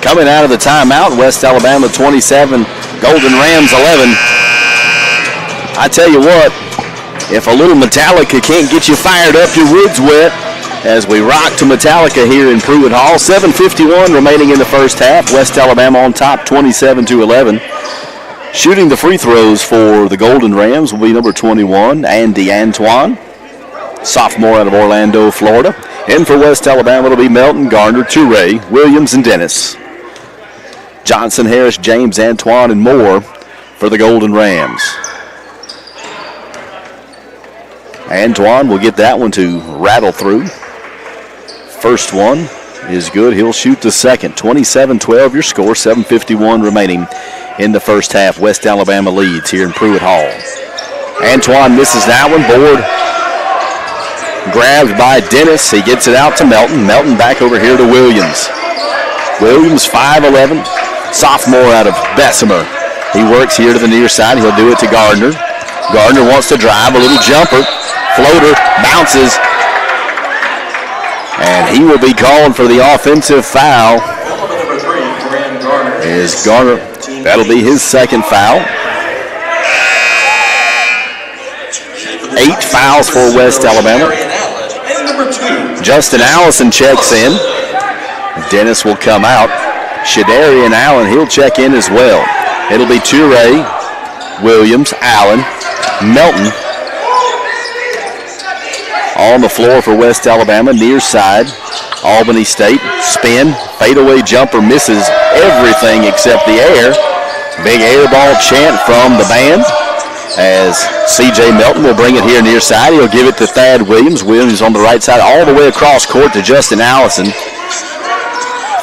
Speaker 1: Coming out of the timeout, West Alabama 27, Golden Rams 11. I tell you what, if a little Metallica can't get you fired up, your wood's wet. As we rock to Metallica here in Pruitt Hall. 7:51 remaining in the first half. West Alabama on top, 27-11. Shooting the free throws for the Golden Rams will be number 21, Andy Antoine, sophomore out of Orlando, Florida. In for West Alabama, it'll be Melton, Garner, Toure, Williams, and Dennis. Johnson, Harris, James, Antoine, and Moore for the Golden Rams. Antoine will get that one to rattle through. First one is good. He'll shoot the second. 27-12 your score. 7:51 remaining in the first half. West Alabama leads here in Pruitt Hall. Antoine misses that one. Board grabbed by Dennis. He gets it out to Melton. Melton back over here to Williams. Williams, 5'11", sophomore out of Bessemer. He works here to the near side. He'll do it to Gardner. Gardner wants to drive. A little jumper. Floater. Bounces. And he will be called for the offensive foul. Is Garner. That'll be his second foul. 8 fouls for West Alabama. Justin Allison checks in. Dennis will come out. Shadarian Allen, he'll check in as well. It'll be Toure, Williams, Allen, Melton. On the floor for West Alabama, near side. Albany State, spin, fadeaway jumper, misses everything except the air. Big air ball chant from the band as C.J. Melton will bring it here near side. He'll give it to Thad Williams. Williams on the right side all the way across court to Justin Allison.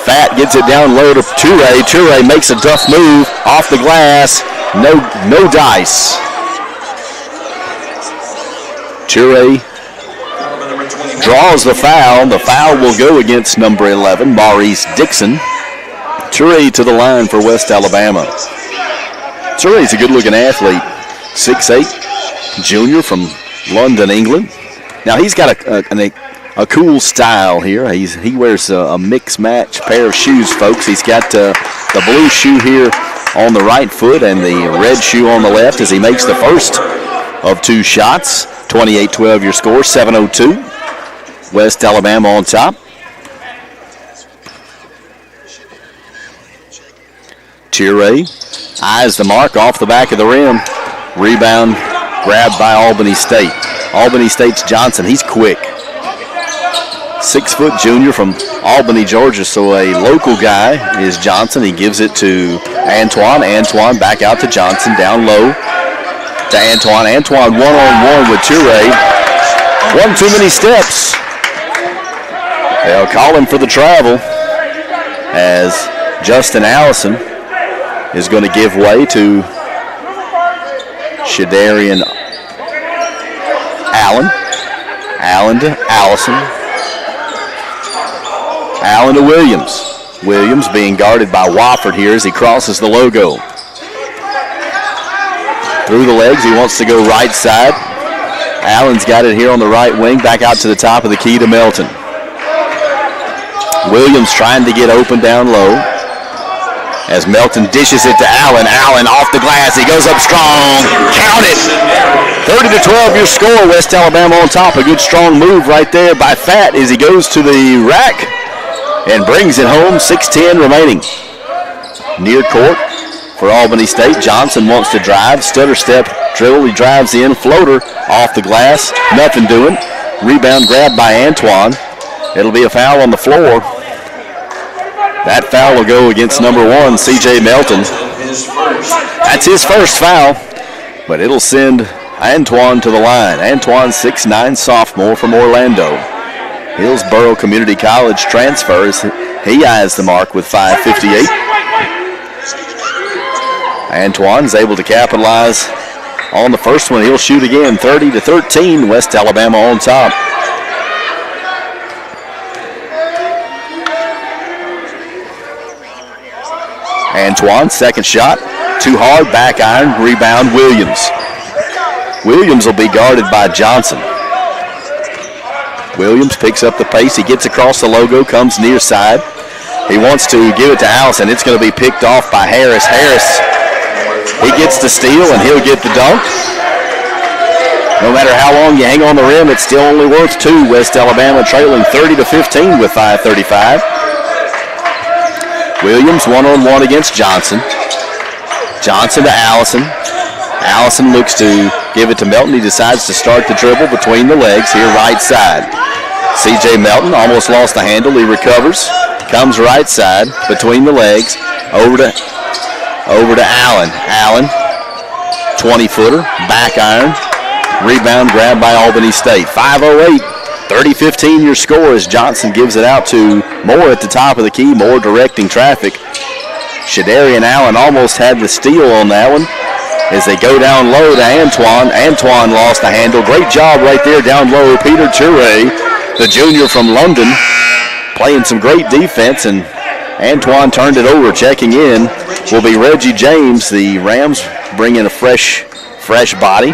Speaker 1: Fat gets it down low to Toure. Toure makes a tough move off the glass. No dice. Toure draws the foul. The foul will go against number 11, Maurice Dixon. Toure to the line for West Alabama. Toure's a good-looking athlete. 6'8", junior from London, England. Now, he's got a cool style here. He wears a mix-match pair of shoes, folks. He's got the blue shoe here on the right foot and the red shoe on the left as he makes the first of two shots. 28-12 your score, 7:02. West Alabama on top. Toure eyes the mark off the back of the rim. Rebound grabbed by Albany State. Albany State's Johnson, he's quick. 6-foot junior from Albany, Georgia, so a local guy is Johnson. He gives it to Antoine. Antoine back out to Johnson, down low to Antoine. Antoine one-on-one with Toure. One too many steps. They'll call him for the travel as Justin Allison is going to give way to Shadarian Allen. Allen to Allison. Allen to Williams. Williams being guarded by Wofford here as he crosses the logo. Through the legs, he wants to go right side. Allen's got it here on the right wing, back out to the top of the key to Melton. Williams trying to get open down low as Melton dishes it to Allen. Allen off the glass. He goes up strong. Count it. 30-12 your score. West Alabama on top. A good strong move right there by Fat as he goes to the rack and brings it home. 6:10 remaining. Near court for Albany State. Johnson wants to drive. Stutter step dribble. He drives in. Floater off the glass. Nothing doing. Rebound grabbed by Antoine. It'll be a foul on the floor. That foul will go against number 1, C.J. Melton. That's his first foul, but it'll send Antoine to the line. Antoine, 6'9", sophomore from Orlando. Hillsborough Community College transfers. He eyes the mark with 5:58. Antoine's able to capitalize on the first one. He'll shoot again, 30-13, West Alabama on top. Antoine, second shot, too hard, back iron, rebound, Williams. Williams will be guarded by Johnson. Williams picks up the pace, he gets across the logo, comes near side. He wants to give it to Allison. It's going to be picked off by Harris. Harris, he gets the steal and he'll get the dunk. No matter how long you hang on the rim, it's still only worth 2. West Alabama trailing 30-15 with 5:35. Williams one-on-one against Johnson. Johnson to Allison. Allison looks to give it to Melton. He decides to start the dribble between the legs here right side. C.J. Melton almost lost the handle. He recovers. Comes right side between the legs. Over to Allen. Allen, 20-footer, back iron. Rebound grabbed by Albany State. 5:08. 30-15 your score as Johnson gives it out to Moore at the top of the key. Moore directing traffic. Shadarian Allen almost had the steal on that one as they go down low to Antoine. Antoine lost the handle. Great job right there down low. Peter Toure, the junior from London, playing some great defense, and Antoine turned it over. Checking in will be Reggie James. The Rams bring in a fresh body.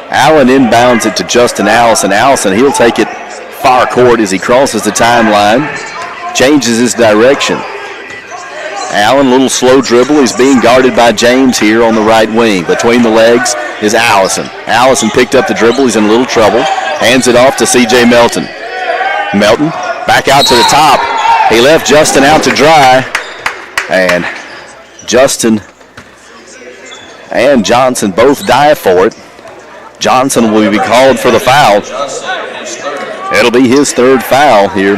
Speaker 1: Allen inbounds it to Justin Allison. Allison, he'll take it far court as he crosses the timeline. Changes his direction. Allen, a little slow dribble. He's being guarded by James here on the right wing. Between the legs is Allison. Allison picked up the dribble. He's in a little trouble. Hands it off to C.J. Melton. Melton back out to the top. He left Justin out to dry, and Justin and Johnson both dive for it. Johnson will be called for the foul. It'll be his third foul here.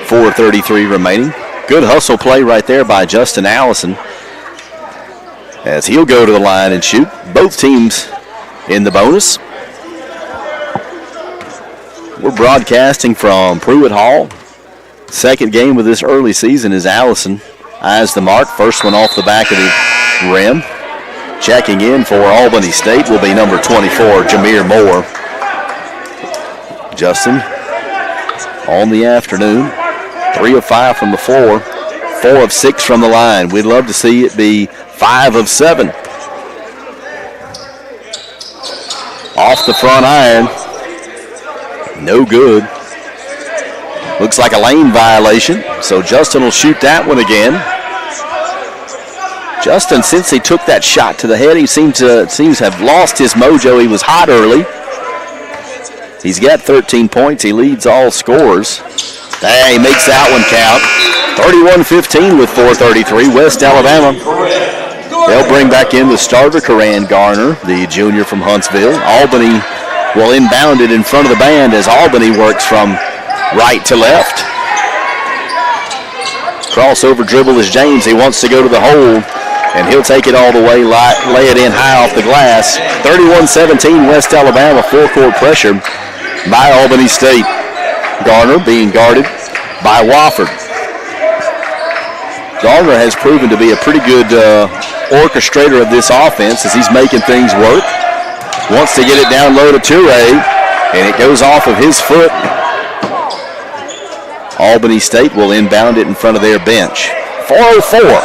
Speaker 1: 4:33 remaining. Good hustle play right there by Justin Allison, as he'll go to the line and shoot. Both teams in the bonus. We're broadcasting from Pruitt Hall. Second game of this early season is Allison eyes the mark. First one off the back of the rim. Checking in for Albany State will be number 24, Jameer Moore. Justin on the afternoon. 3 of 5 from the floor. 4 of 6 from the line. We'd love to see it be 5 of 7. Off the front iron. No good. Looks like a lane violation, so Justin will shoot that one again. Justin, since he took that shot to the head, he seems to have lost his mojo. He was hot early. He's got 13 points. He leads all scorers. He makes that one count. 31-15 with 4:33. West Alabama. They'll bring back in the starter, Karan Garner, the junior from Huntsville. Albany will inbound it in front of the band as Albany works from right to left. Crossover dribble is James. He wants to go to the hole, and he'll take it all the way, lay it in high off the glass. 31-17 West Alabama, full-court pressure by Albany State. Garner being guarded by Wofford. Garner has proven to be a pretty good orchestrator of this offense as he's making things work. Wants to get it down low to Toure, and it goes off of his foot. Albany State will inbound it in front of their bench. 4:04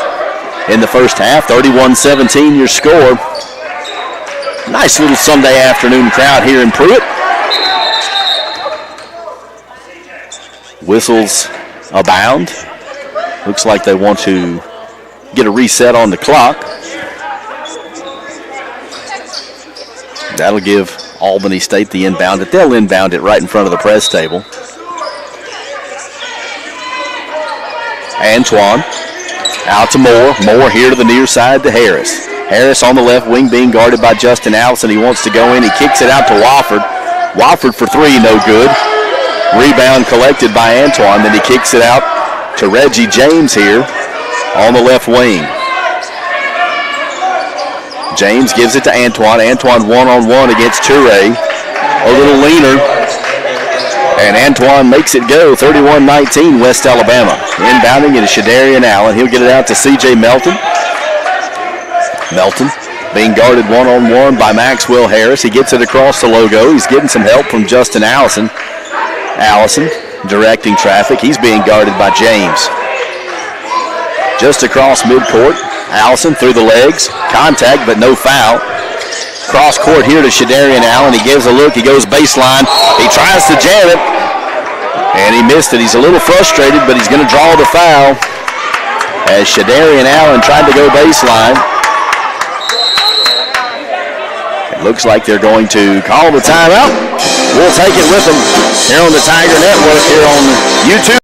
Speaker 1: in the first half. 31-17 your score. Nice little Sunday afternoon crowd here in Pruitt. Whistles abound. Looks like they want to get a reset on the clock. That'll give Albany State the inbound. They'll inbound it right in front of the press table. Antoine out to Moore. Moore here to the near side to Harris. Harris on the left wing being guarded by Justin Allison. He wants to go in. He kicks it out to Wofford. Wofford for 3, no good. Rebound collected by Antoine. Then he kicks it out to Reggie James here on the left wing. James gives it to Antoine. Antoine one-on-one against Toure. A little leaner. And Antoine makes it go. 31-19 West Alabama. Inbounding it is Shadarian Allen. He'll get it out to C.J. Melton. Melton being guarded one-on-one by Maxwell Harris. He gets it across the logo. He's getting some help from Justin Allison. Allison directing traffic. He's being guarded by James. Just across midcourt. Allison through the legs. Contact, but no foul. Cross court here to Shadarian Allen. He gives a look. He goes baseline. He tries to jam it, and he missed it. He's a little frustrated, but he's going to draw the foul as Shadarian Allen tried to go baseline. It looks like they're going to call the timeout. We'll take it with them here on the Tiger Network, here on YouTube.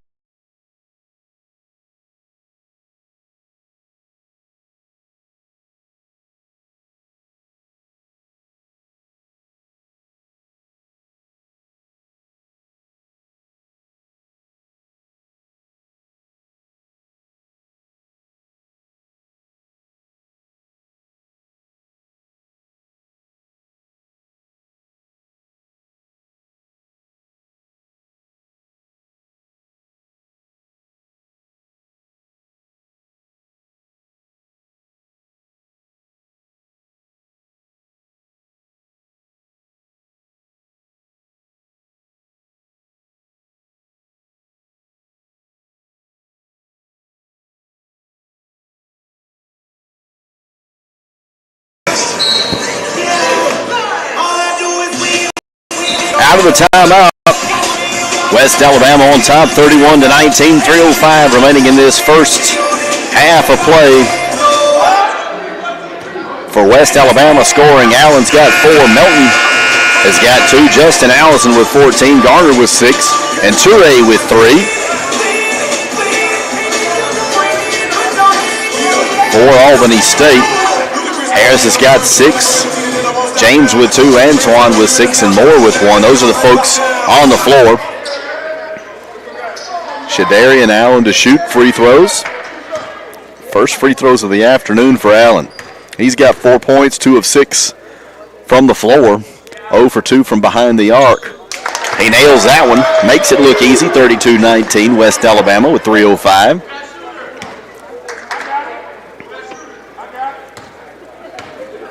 Speaker 1: Out of the timeout. West Alabama on top, 31-19, 3:05 remaining in this first half of play. For West Alabama scoring, Allen's got 4, Melton has got 2, Justin Allison with 14, Garner with 6, and Toure with 3. for Albany State. Harris has got 6. James with 2. Antoine with 6. And Moore with 1. Those are the folks on the floor. Shadarian Allen to shoot free throws. First free throws of the afternoon for Allen. He's got 4 points, 2 of 6 from the floor. 0 for 2 from behind the arc. He nails that one. Makes it look easy. 32-19, West Alabama with 3:05.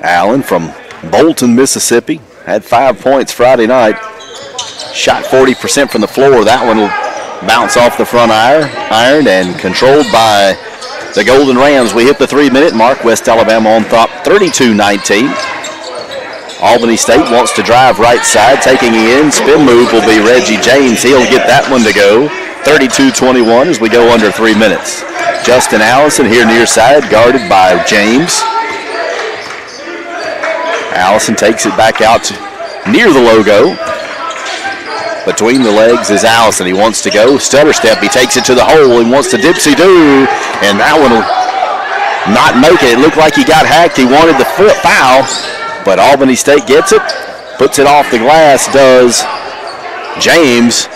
Speaker 1: Allen from Bolton, Mississippi. Had 5 points Friday night. Shot 40% from the floor. That one will bounce off the front iron and controlled by the Golden Rams. We hit the 3-minute mark. West Alabama on top, 32-19. Albany State wants to drive right side, taking it in. Spin move will be Reggie James. He'll get that one to go. 32-21 as we go under 3 minutes. Justin Allison here near side, guarded by James. Allison takes it back out to near the logo. Between the legs is Allison. He wants to go. Stutter step. He takes it to the hole. He wants to dipsy-do. And that one will not make it. It looked like he got hacked. He wanted the foot foul. But Albany State gets it. Puts it off the glass. Does James.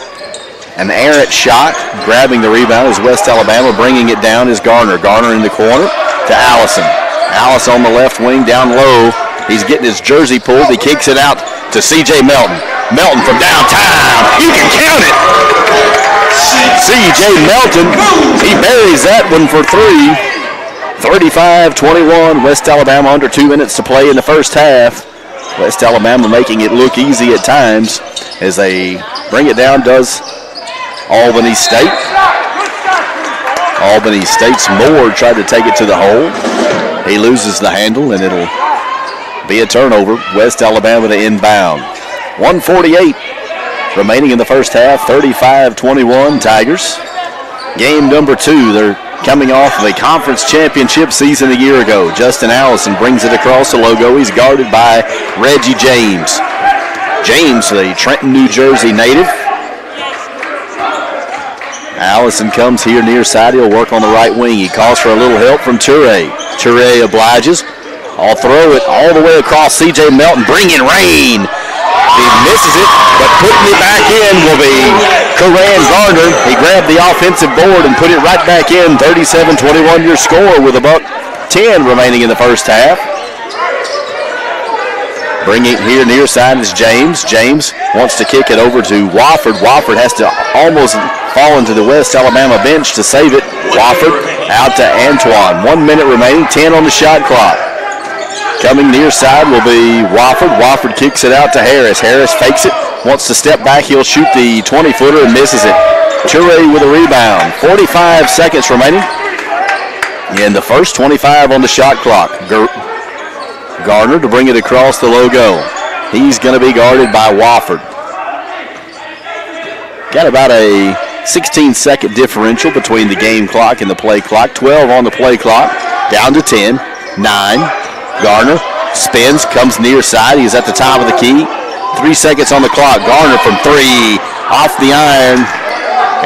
Speaker 1: An errant shot. Grabbing the rebound is West Alabama. Bringing it down is Garner. Garner in the corner to Allison. Allison on the left wing down low. He's getting his jersey pulled. He kicks it out to C.J. Melton. Melton from downtown. You can count it. C.J. Melton. He buries that one for 3. 35-21. West Alabama under 2 minutes to play in the first half. West Alabama making it look easy at times as they bring it down. Does Albany State. Albany State's Moore tried to take it to the hole. He loses the handle and it'll be a turnover. West Alabama to inbound. 1:48 remaining in the first half. 35-21 Tigers. Game number 2. They're coming off of a conference championship season a year ago. Justin Allison brings it across the logo. He's guarded by Reggie James. James, the Trenton, New Jersey native. Allison comes here near side. He'll work on the right wing. He calls for a little help from Toure. Toure obliges. I'll throw it all the way across. C.J. Melton bringing rain. He misses it, but putting it back in will be Karan Garner. He grabbed the offensive board and put it right back in. 37-21 your score with $1:10 remaining in the first half. Bringing it here near side is James. James wants to kick it over to Wofford. Wofford has to almost fall into the West Alabama bench to save it. Wofford out to Antoine. 1 minute remaining, 10 on the shot clock. Coming near side will be Wofford. Wofford kicks it out to Harris. Harris fakes it, wants to step back. He'll shoot the 20-footer and misses it. Toure with a rebound. 45 seconds remaining in the first, 25 on the shot clock. Gardner to bring it across the logo. He's going to be guarded by Wofford. Got about a 16-second differential between the game clock and the play clock. 12 on the play clock. Down to 10. 9. Garner spins, comes near side. He's at the top of the key. 3 seconds on the clock. Garner from 3. Off the iron.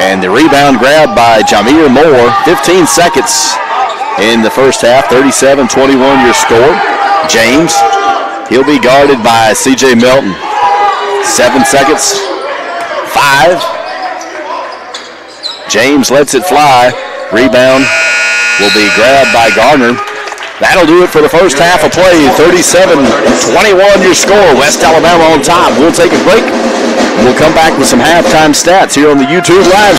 Speaker 1: And the rebound grabbed by Jameer Moore. 15 seconds in the first half. 37-21 your score. James, he'll be guarded by C.J. Melton. 7 seconds. 5. James lets it fly. Rebound will be grabbed by Garner. That'll do it for the first half of play. 37-21 your score. West Alabama on top. We'll take a break, and we'll come back with some halftime stats here on the YouTube Live.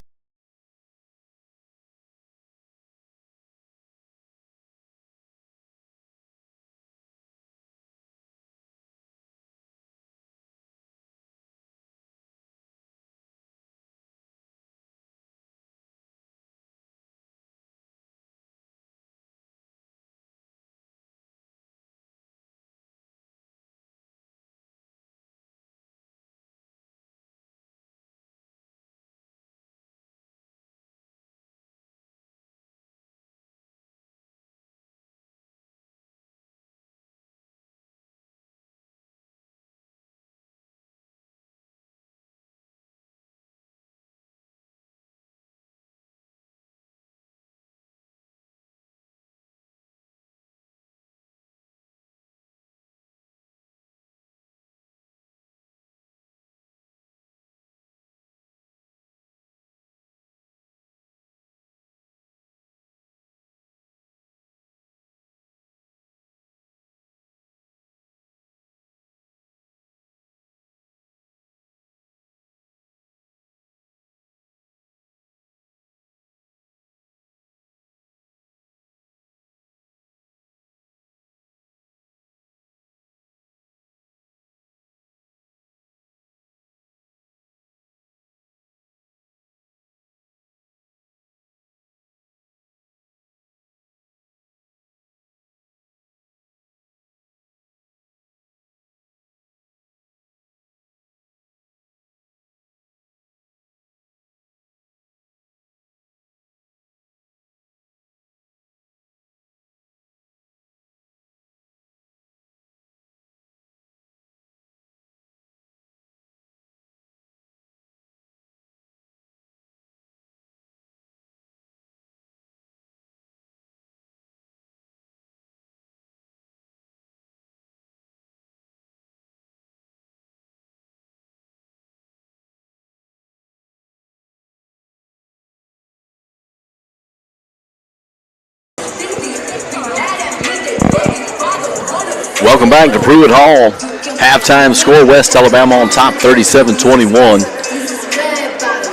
Speaker 1: Welcome back to Pruitt Hall. Halftime score, West Alabama on top 37-21.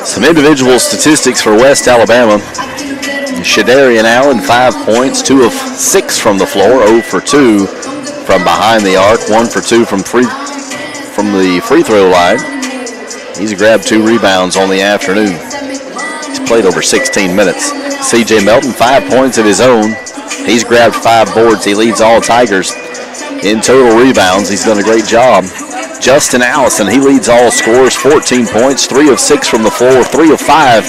Speaker 1: Some individual statistics for West Alabama. Shadarian Allen, 5 points, 2 of 6 from the floor, 0 for 2 from behind the arc, 1 for 2 from the free throw line. He's grabbed 2 rebounds on the afternoon. He's played over 16 minutes. C.J. Melton, 5 points of his own. He's grabbed 5 boards. He leads all Tigers in total rebounds. He's done a great job. Justin Allison, he leads all scorers, 14 points, 3 of 6 from the floor, 3 of 5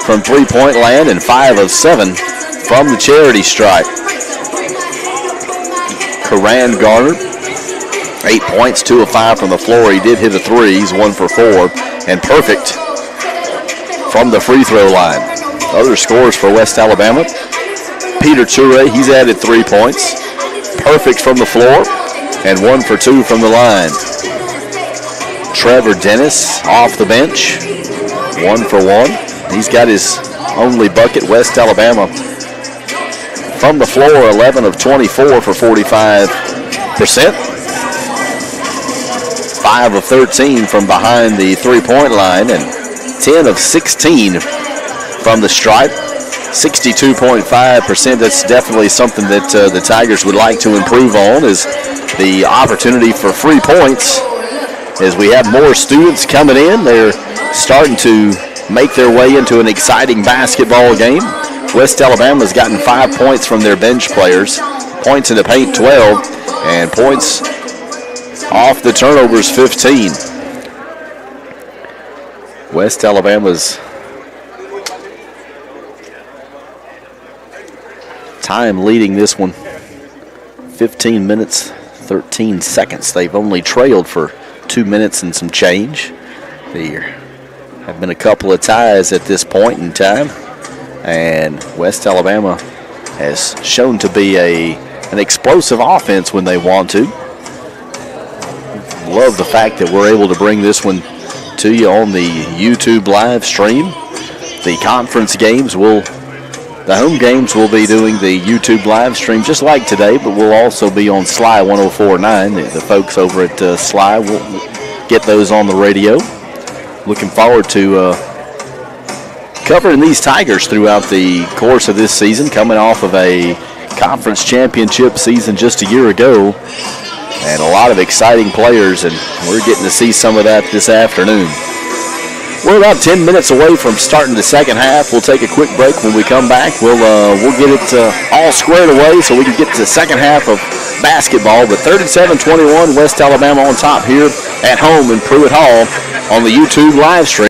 Speaker 1: from three-point land, and 5 of 7 from the charity stripe. Karan Garner, 8 points, 2 of 5 from the floor. He did hit a 3. He's 1 for 4, and perfect from the free throw line. Other scores for West Alabama. Peter Toure, he's added 3 points. Perfect from the floor, and 1 for 2 from the line. Trevor Dennis off the bench, 1 for 1. He's got his only bucket. West Alabama from the floor, 11 of 24 for 45%. 5 of 13 from behind the three-point line, and 10 of 16 from the stripe. 62.5%. That's definitely something that the Tigers would like to improve on, is the opportunity for free points. As we have more students coming in, they're starting to make their way into an exciting basketball game. West Alabama's gotten 5 points from their bench players, points in the paint 12, and points off the turnovers 15. West Alabama's time leading this one, 15 minutes, 13 seconds. They've only trailed for 2 minutes and some change. There have been a couple of ties at this point in time, and West Alabama has shown to be an explosive offense when they want to. Love the fact that we're able to bring this one to you on the YouTube live stream. The conference games the home games will be doing the YouTube live stream just like today, but we'll also be on Sly 104.9. The folks over at Sly will get those on the radio. Looking forward to covering these Tigers throughout the course of this season, coming off of a conference championship season just a year ago, and a lot of exciting players, and we're getting to see some of that this afternoon. We're about 10 minutes away from starting the second half. We'll take a quick break. When we come back, we'll get it all squared away so we can get to the second half of basketball. But 37-21, West Alabama on top here at home in Pruitt Hall on the YouTube live stream.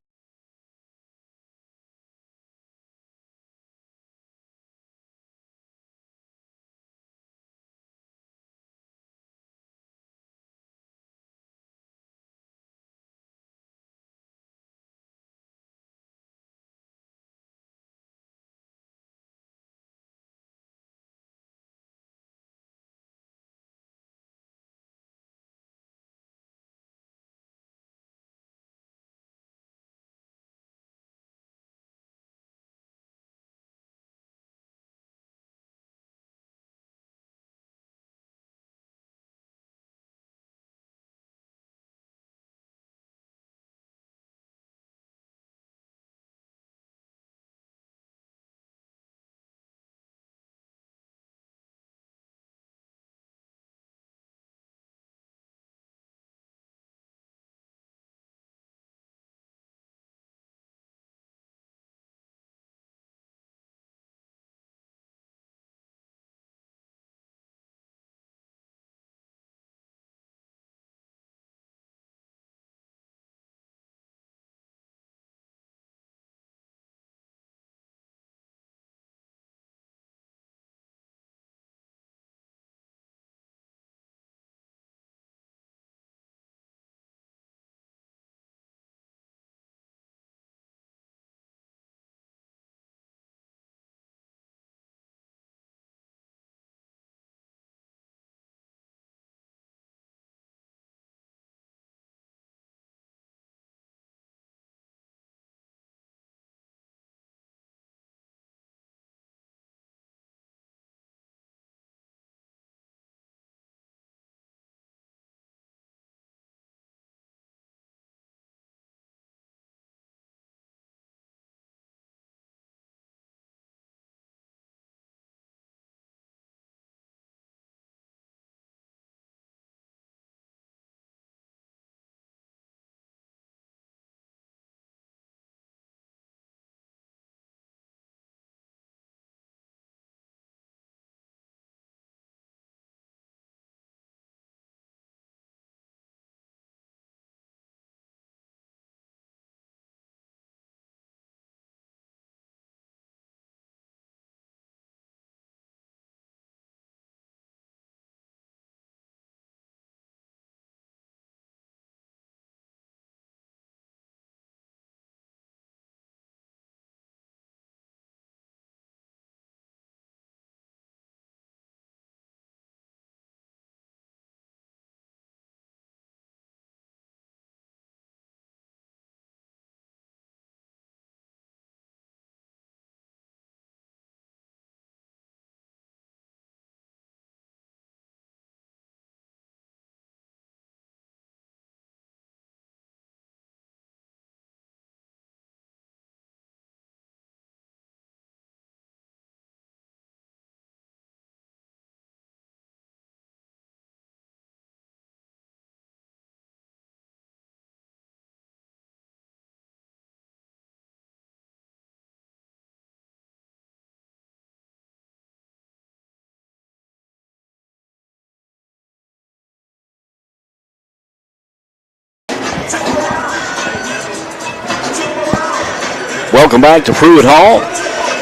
Speaker 1: Welcome back to Pruitt Hall.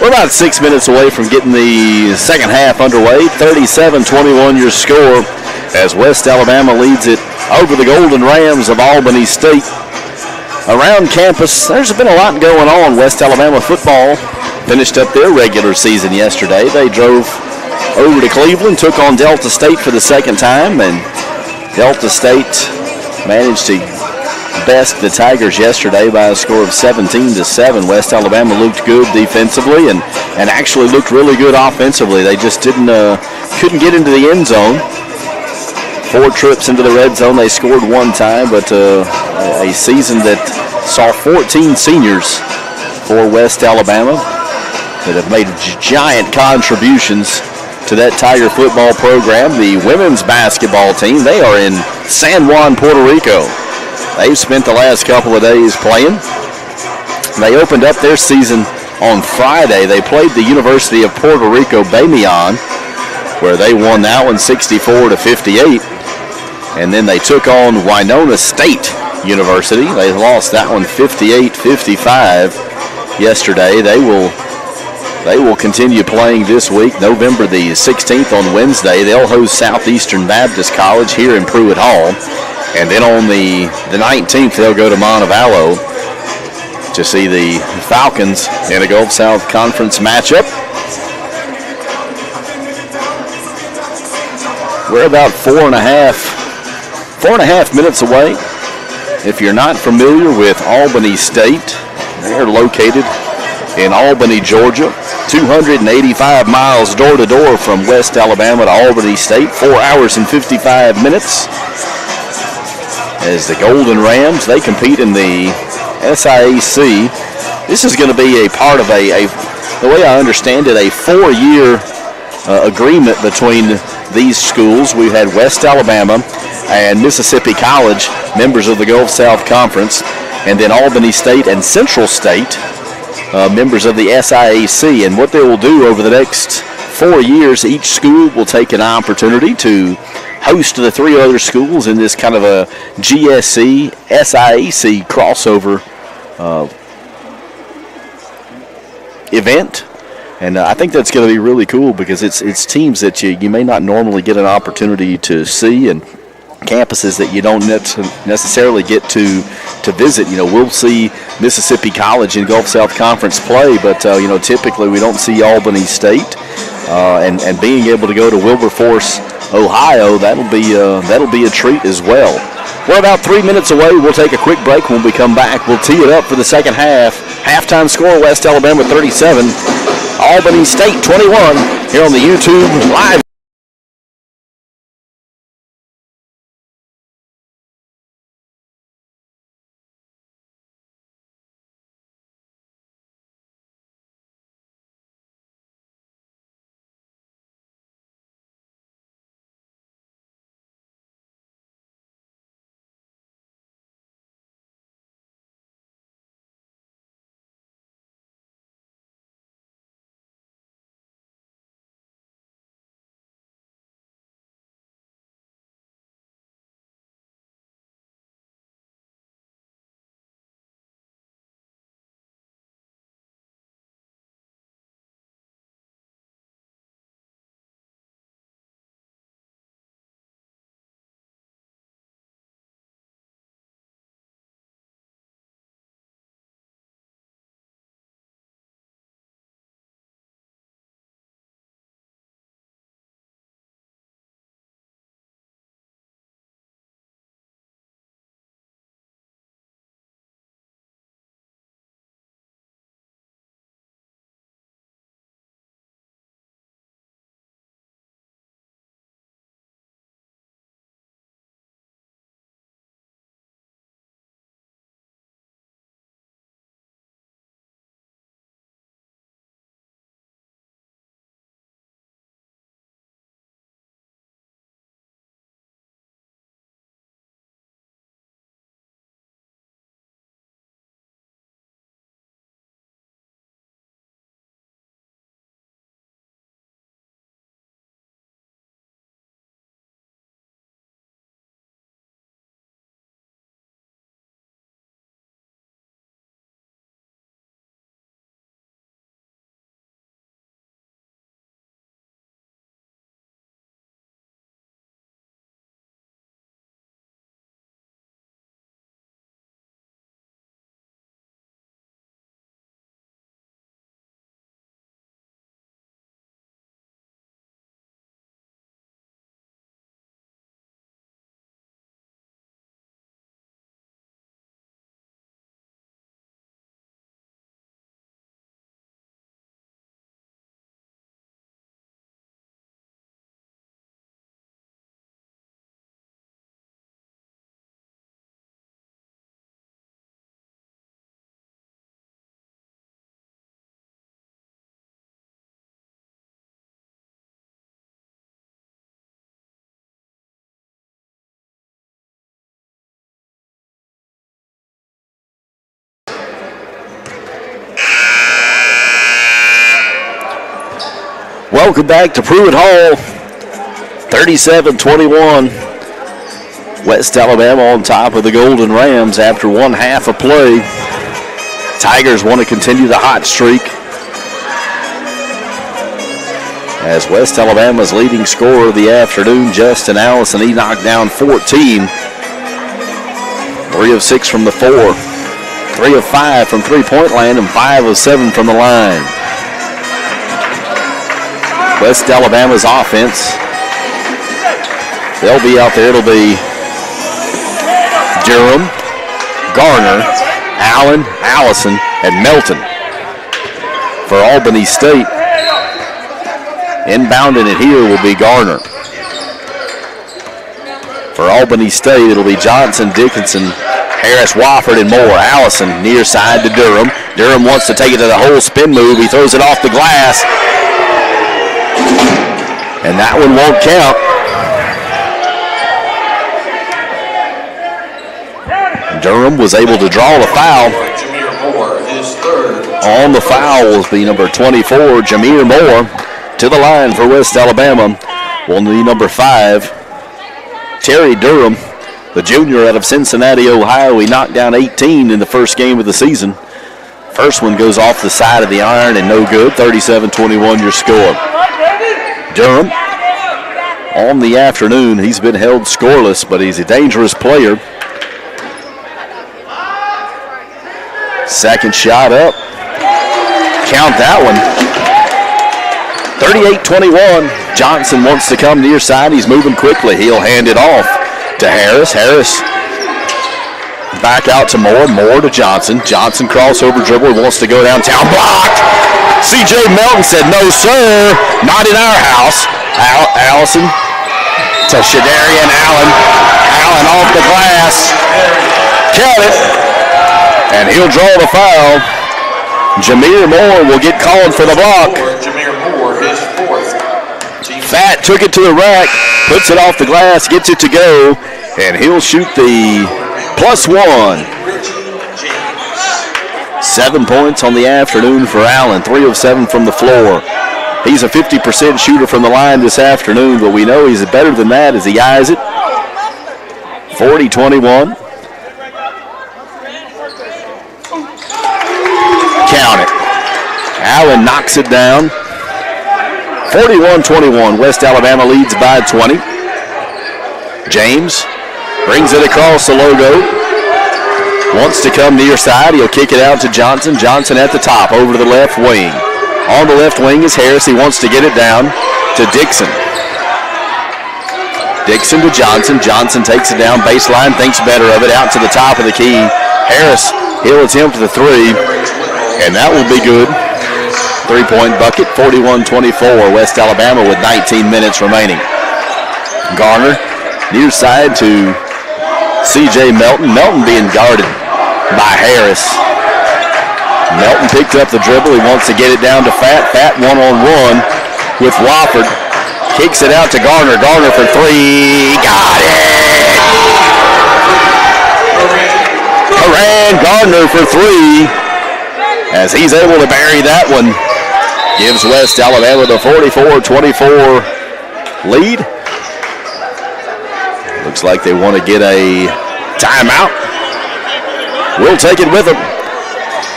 Speaker 1: We're about 6 minutes away from getting the second half underway. 37-21 your score as West Alabama leads it over the Golden Rams of Albany State. Around campus, there's been a lot going on. West Alabama football finished up their regular season yesterday. They drove over to Cleveland, took on Delta State for the second time, and Delta State managed to best the Tigers yesterday by a score of 17-7. West Alabama looked good defensively and actually looked really good offensively. They just couldn't get into the end zone. 4 trips into the red zone. They scored one time, but a season that saw 14 seniors for West Alabama that have made giant contributions to that Tiger football program. The women's basketball team, they are in San Juan, Puerto Rico. They've spent the last couple of days playing. They opened up their season on Friday. They played the University of Puerto Rico Bamiyan, where they won that one 64-58. And then they took on Winona State University. They lost that one 58-55 yesterday. They will continue playing this week, November the 16th on Wednesday. They'll host Southeastern Baptist College here in Pruitt Hall. And then on the 19th, they'll go to Montevallo to see the Falcons in a Gulf South Conference matchup. We're about 4.5 minutes away. If you're not familiar with Albany State, they're located in Albany, Georgia. 285 miles door to door from West Alabama to Albany State. 4 hours and 55 minutes. As the Golden Rams, they compete in the SIAC. This is going to be a part of the way I understand it, a 4-year agreement between these schools. We've had West Alabama and Mississippi College, members of the Gulf South Conference, and then Albany State and Central State, members of the SIAC. And what they will do over the next 4 years, each school will take an opportunity to host the 3 other schools in this kind of a GSC, SIAC crossover event. And I think that's going to be really cool because it's teams that you may not normally get an opportunity to see and campuses that you don't necessarily get to visit. You know, we'll see Mississippi College in Gulf South Conference play, but typically we don't see Albany State. And being able to go to Wilberforce, Ohio, that'll be a treat as well. We're about 3 minutes away. We'll take a quick break. When we come back, we'll tee it up for the second half. Halftime score: West Alabama 37, Albany State 21. Here on the YouTube live. Welcome back to Pruitt Hall. 37-21. West Alabama on top of the Golden Rams after one half of play. Tigers want to continue the hot streak, as West Alabama's leading scorer of the afternoon, Justin Allison, he knocked down 14. 3 of 6 from the 4. 3 of 5 from three-point land, and 5 of 7 from the line. West Alabama's offense, they'll be out there. It'll be Durham, Garner, Allen, Allison, and Melton. For Albany State, inbounding it here will be Garner. For Albany State, it'll be Johnson, Dickinson, Harris, Wofford, and Moore. Allison near side to Durham. Durham wants to take it to the hole, spin move. He throws it off the glass, and that one won't count. Durham was able to draw the foul. On the foul will be number 24, Jameer Moore. To the line for West Alabama will be number 5, Terry Durham, the junior out of Cincinnati, Ohio. He knocked down 18 in the first game of the season. First one goes off the side of the iron and no good. 37-21 your score. Durham on the afternoon, he's been held scoreless, but he's a dangerous player. Second shot up. Count that one. 38-21. Johnson wants to come near side. He's moving quickly. He'll hand it off to Harris. Harris back out to Moore. Moore to Johnson. Johnson crossover dribble. Wants to go downtown. Blocked. C.J. Melton said, "No, sir. Not in our house." Allison to Shadarian Allen. Allen off the glass. Count it. And he'll draw the foul. Jameer Moore will get called for the block.
Speaker 2: Jameer Moore, his 4th.
Speaker 1: Fat took it to the rack, puts it off the glass, gets it to go, and he'll shoot the +1. 7 points on the afternoon for Allen, 3 of 7 from the floor. He's a 50% shooter from the line this afternoon, but we know he's better than that as he eyes it. 40-21. Count it. Allen knocks it down. 41-21. West Alabama leads by 20. James brings it across the logo. Wants to come near side. He'll kick it out to Johnson. Johnson at the top over to the left wing. On the left wing is Harris. He wants to get it down to Dixon. Dixon to Johnson. Johnson takes it down baseline. Thinks better of it. Out to the top of the key. Harris, he'll attempt the 3. And that will be good. 3-point bucket, 41-24. West Alabama with 19 minutes remaining. Garner, near side to C.J. Melton. Melton being guarded by Harris. Melton picked up the dribble. He wants to get it down to Fat. Fat one-on-one with Wofford. Kicks it out to Garner. Garner for 3. Got it! Haran Gardner for 3. As he's able to bury that one, gives West Alabama the 44-24 lead. Looks like they want to get a timeout. We'll take it with them.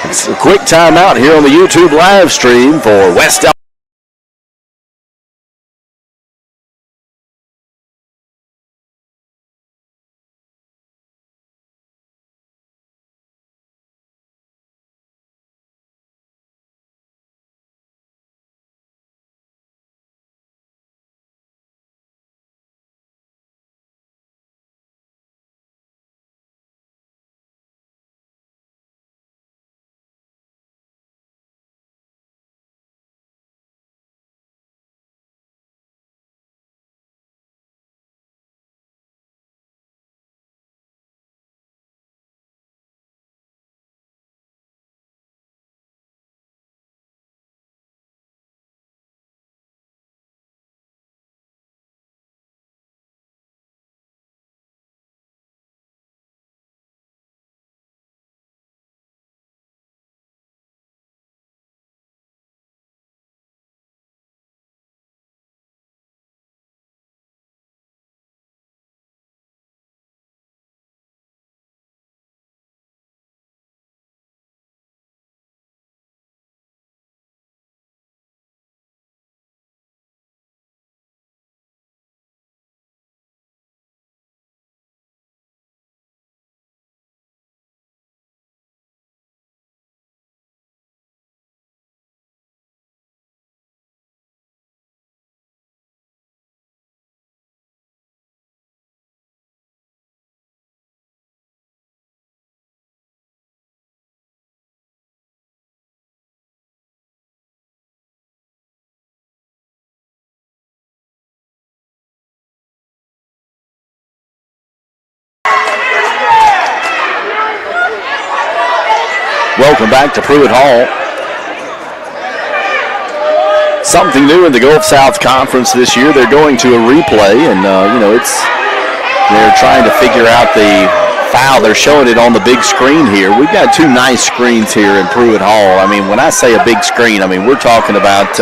Speaker 1: It's a quick timeout here on the YouTube live stream for West Alabama. Welcome back to Pruitt Hall. Something new in the Gulf South Conference this year. They're going to a replay, and they're trying to figure out the foul. They're showing it on the big screen here. We've got two nice screens here in Pruitt Hall. I mean, when I say a big screen, I mean we're talking about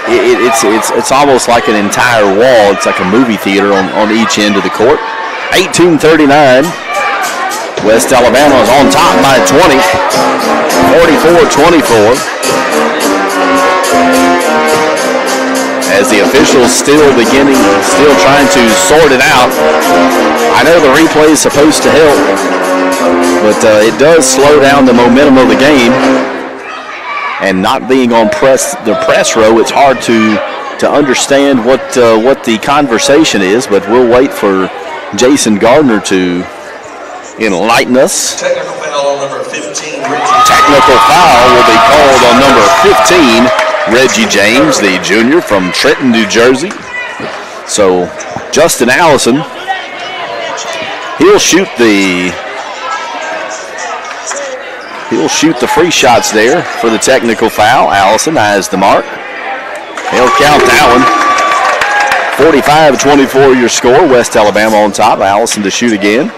Speaker 1: it's almost like an entire wall. It's like a movie theater on each end of the court. 18-39. West Alabama is on top by 20. 44-24. As the officials still trying to sort it out. I know the replay is supposed to help, but it does slow down the momentum of the game. And not being on the press row, it's hard to understand what the conversation is, but we'll wait for Jason Gardner to enlighten us.
Speaker 2: Technical foul on number 15,
Speaker 1: Technical foul will be called on number 15, Reggie James, the junior from Trenton, New Jersey. So Justin Allison, he'll shoot the free shots there for the technical foul. Allison has the mark. He'll count that one. 45-24 your score. West Alabama on top. Allison to shoot again.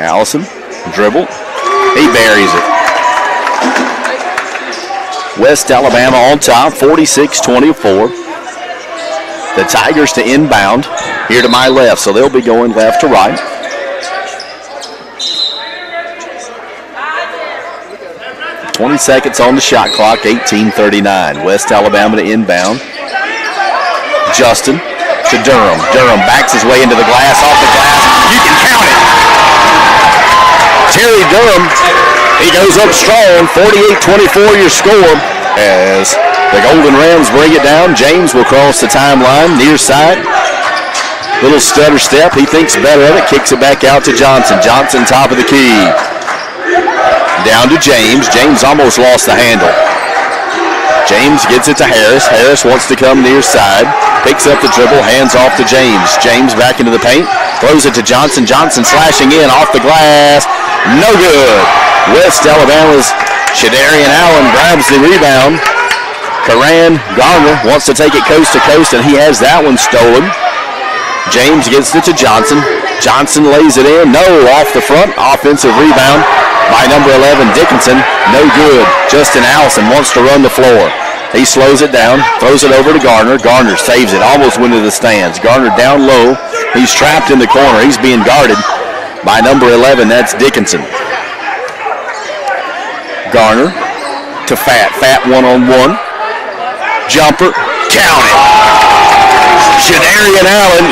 Speaker 1: Allison, dribble. He buries it. West Alabama on top, 46-24. The Tigers to inbound here to my left, so they'll be going left to right. "20 seconds on the shot clock, 18-39. West Alabama to inbound. Justin to Durham. Durham backs his way into the glass, off the glass. You can count it. Terry Durham, he goes up strong, 48-24 your score. As the Golden Rams bring it down, James will cross the timeline, near side. Little stutter step, he thinks better of it, kicks it back out to Johnson. Johnson top of the key. Down to James. James almost lost the handle. James gets it to Harris. Harris wants to come near side. Picks up the dribble, hands off to James. James back into the paint. Throws it to Johnson. Johnson slashing in off the glass. No good. West Alabama's Shadarian Allen grabs the rebound. Karan Garner wants to take it coast to coast, and he has that one stolen. James gets it to Johnson. Johnson lays it in. No, off the front. Offensive rebound by number 11, Dickinson. No good. Justin Allison wants to run the floor. He slows it down, throws it over to Garner. Garner saves it, almost went to the stands. Garner down low. He's trapped in the corner. He's being guarded by number 11. That's Dickinson. Garner to Fat. Fat one-on-one. Jumper. Count it. Shadarian Allen,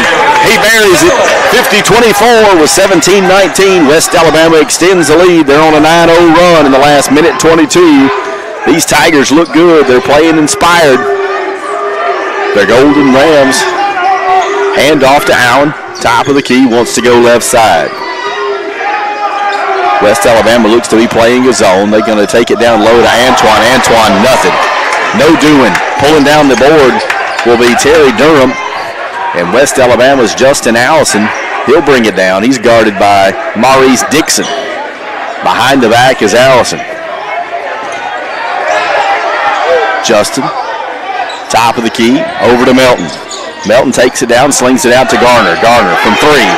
Speaker 1: he buries it. 50-24 with 17-19. West Alabama extends the lead. They're on a 9-0 run in the last minute 22. These Tigers look good. They're playing inspired. The Golden Rams hand off to Allen. Top of the key, wants to go left side. West Alabama looks to be playing a zone. They're going to take it down low to Antoine. Antoine, nothing. No doing. Pulling down the board will be Terry Durham. And West Alabama's Justin Allison, he'll bring it down. He's guarded by Maurice Dixon. Behind the back is Allison. Justin, top of the key, over to Melton. Melton takes it down, slings it out to Garner. Garner from three.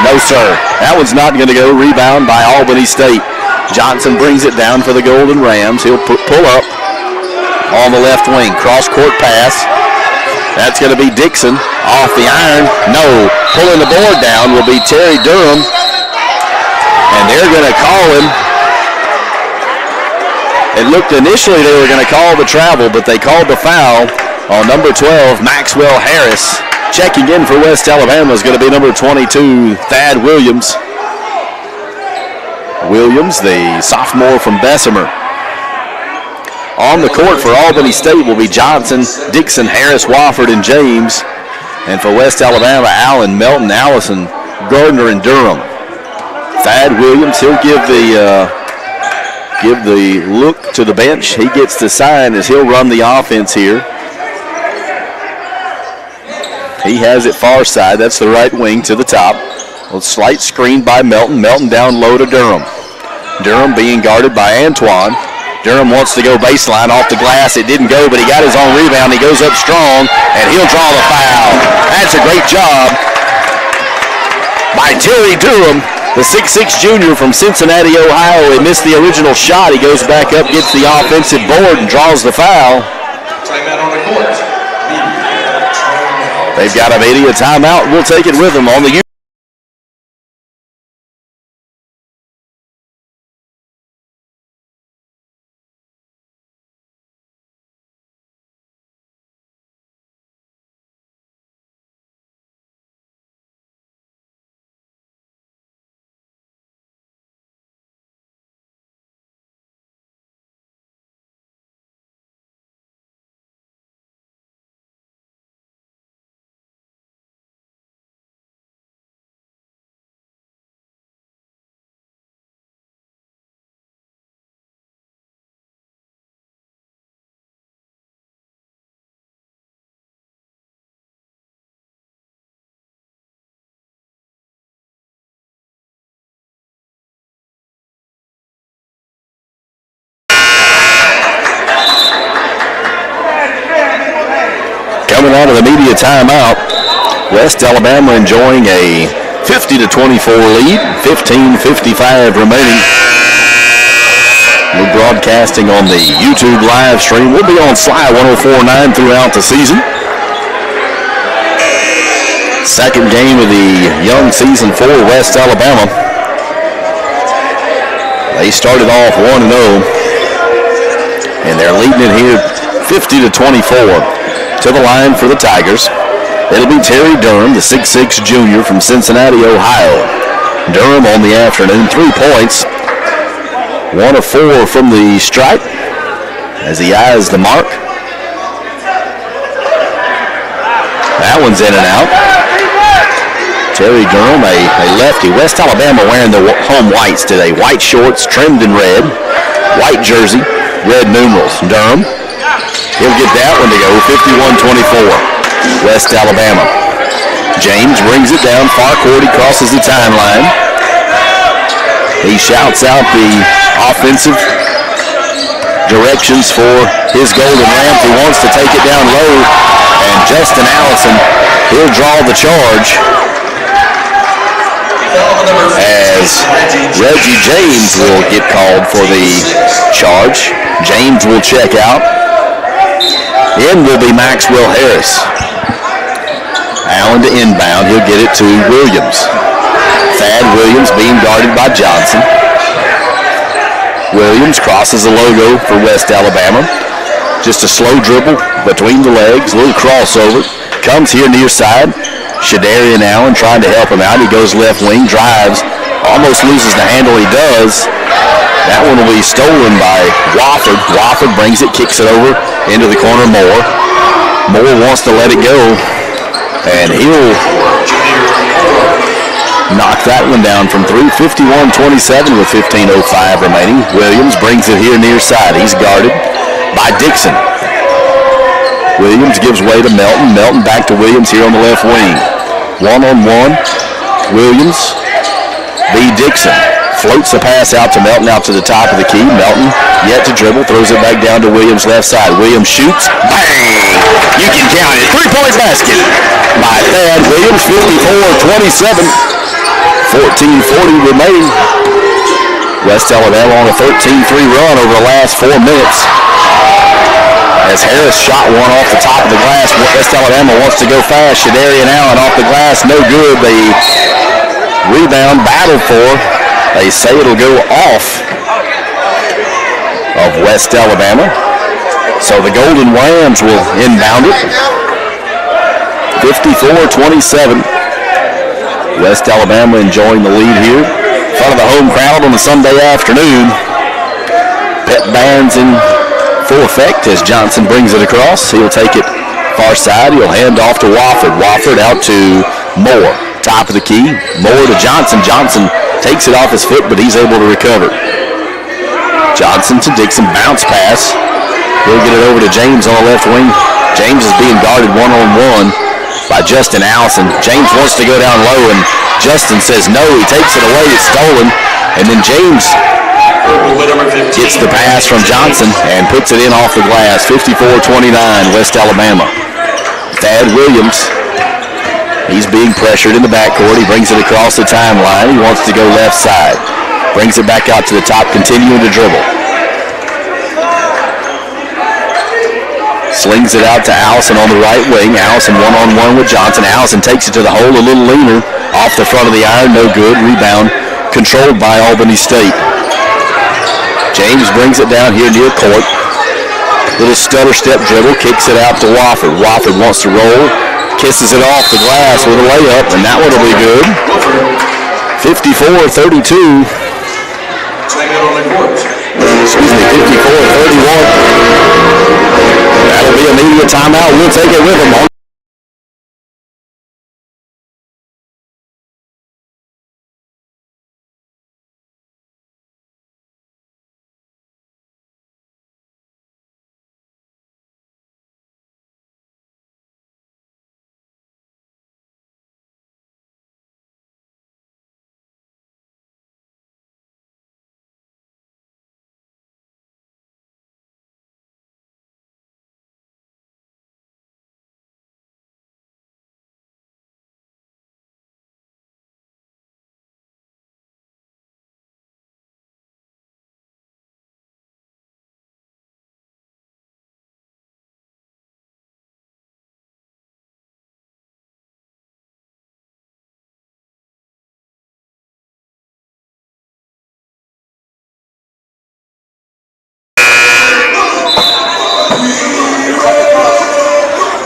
Speaker 1: No, sir. That one's not going to go. Rebound by Albany State. Johnson brings it down for the Golden Rams. He'll pull up on the left wing. Cross-court pass. That's going to be Dixon off the iron. No. Pulling the board down will be Terry Durham. And they're going to call him. It looked initially they were going to call the travel, but they called the foul on number 12, Maxwell Harris. Checking in for West Alabama is going to be number 22, Thad Williams. Williams, the sophomore from Bessemer. On the court for Albany State will be Johnson, Dixon, Harris, Wofford, and James. And for West Alabama, Allen, Melton, Allison, Gardner, and Durham. Thad Williams, he'll give the look to the bench. He gets the sign as he'll run the offense here. He has it far side. That's the right wing to the top. A slight screen by Melton. Melton down low to Durham. Durham being guarded by Antoine. Durham wants to go baseline off the glass. It didn't go, but he got his own rebound. He goes up strong, and he'll draw the foul. That's a great job by Terry Durham, the 6'6 junior from Cincinnati, Ohio. He missed the original shot. He goes back up, gets the offensive board, and draws the foul.
Speaker 2: Timeout on the court.
Speaker 1: They've got a media timeout. We'll take it with them on the coming out of the media timeout, West Alabama enjoying a 50-24 lead, 15:55 remaining. We're broadcasting on the YouTube live stream. We'll be on Sly 104.9 throughout the season. Second game of the young season for West Alabama. They started off 1-0, and they're leading it here 50-24. To the line for the Tigers, it'll be Terry Durham, the 6'6 junior from Cincinnati, Ohio. Durham on the afternoon, 3 points, 1 of 4 from the stripe as he eyes the mark. That one's in and out. Terry Durham, a lefty. West Alabama wearing the home whites today. White shorts trimmed in red, white jersey, red numerals. Durham. He'll get that one to go, 51-24, West Alabama. James brings it down far court. He crosses the timeline. He shouts out the offensive directions for his Golden Rams. He wants to take it down low, and Justin Allison, he'll draw the charge as Reggie James will get called for the charge. James will check out. In will be Maxwell Harris. Allen to inbound. He'll get it to Williams. Thad Williams being guarded by Johnson. Williams crosses the logo for West Alabama. Just a slow dribble between the legs, a little crossover. Comes here near side. Shadarian Allen trying to help him out. He goes left wing, drives, almost loses the handle. He does. That one will be stolen by Wofford. Wofford brings it, kicks it over into the corner. Moore wants to let it go, and he'll knock that one down from 3. 51-27 with 15:05 remaining. Williams brings it here near side. He's guarded by Dixon. Williams gives way to Melton. Melton back to Williams here on the left wing. One-on-one. Williams B. Dixon. Floats the pass out to Melton, out to the top of the key. Melton yet to dribble, throws it back down to Williams' left side. Williams shoots. Bang! You can count it. 3-point basket by Thad Williams, 54-27. 14:40 remaining. West Alabama on a 13-3 run over the last 4 minutes. As Harris shot one off the top of the glass. West Alabama wants to go fast. Shadarian Allen off the glass, no good. The rebound battled for. They say it'll go off of West Alabama. So the Golden Rams will inbound it. 54-27. West Alabama enjoying the lead here. In front of the home crowd on a Sunday afternoon. Pep bands in full effect as Johnson brings it across. He'll take it far side. He'll hand off to Wofford. Wofford out to Moore. Top of the key. Moore to Johnson. Johnson takes it off his foot, but he's able to recover. Johnson to Dixon. Bounce pass. He'll get it over to James on the left wing. James is being guarded one-on-one by Justin Allison. James wants to go down low, and Justin says no. He takes it away. It's stolen. And then James gets the pass from Johnson and puts it in off the glass. 54-29, West Alabama. Thad Williams, he's being pressured in the backcourt. He brings it across the timeline. He wants to go left side. Brings it back out to the top, continuing to dribble. Slings it out to Allison on the right wing. Allison one-on-one with Johnson. Allison takes it to the hole, a little leaner. Off the front of the iron, no good. Rebound controlled by Albany State. James brings it down here near court. Little stutter step dribble, kicks it out to Wofford. Wofford wants to roll, kisses it off the glass with a layup, and that one will be good. 54-32. Excuse me, 54-31. That'll be a media timeout. We'll take it with them.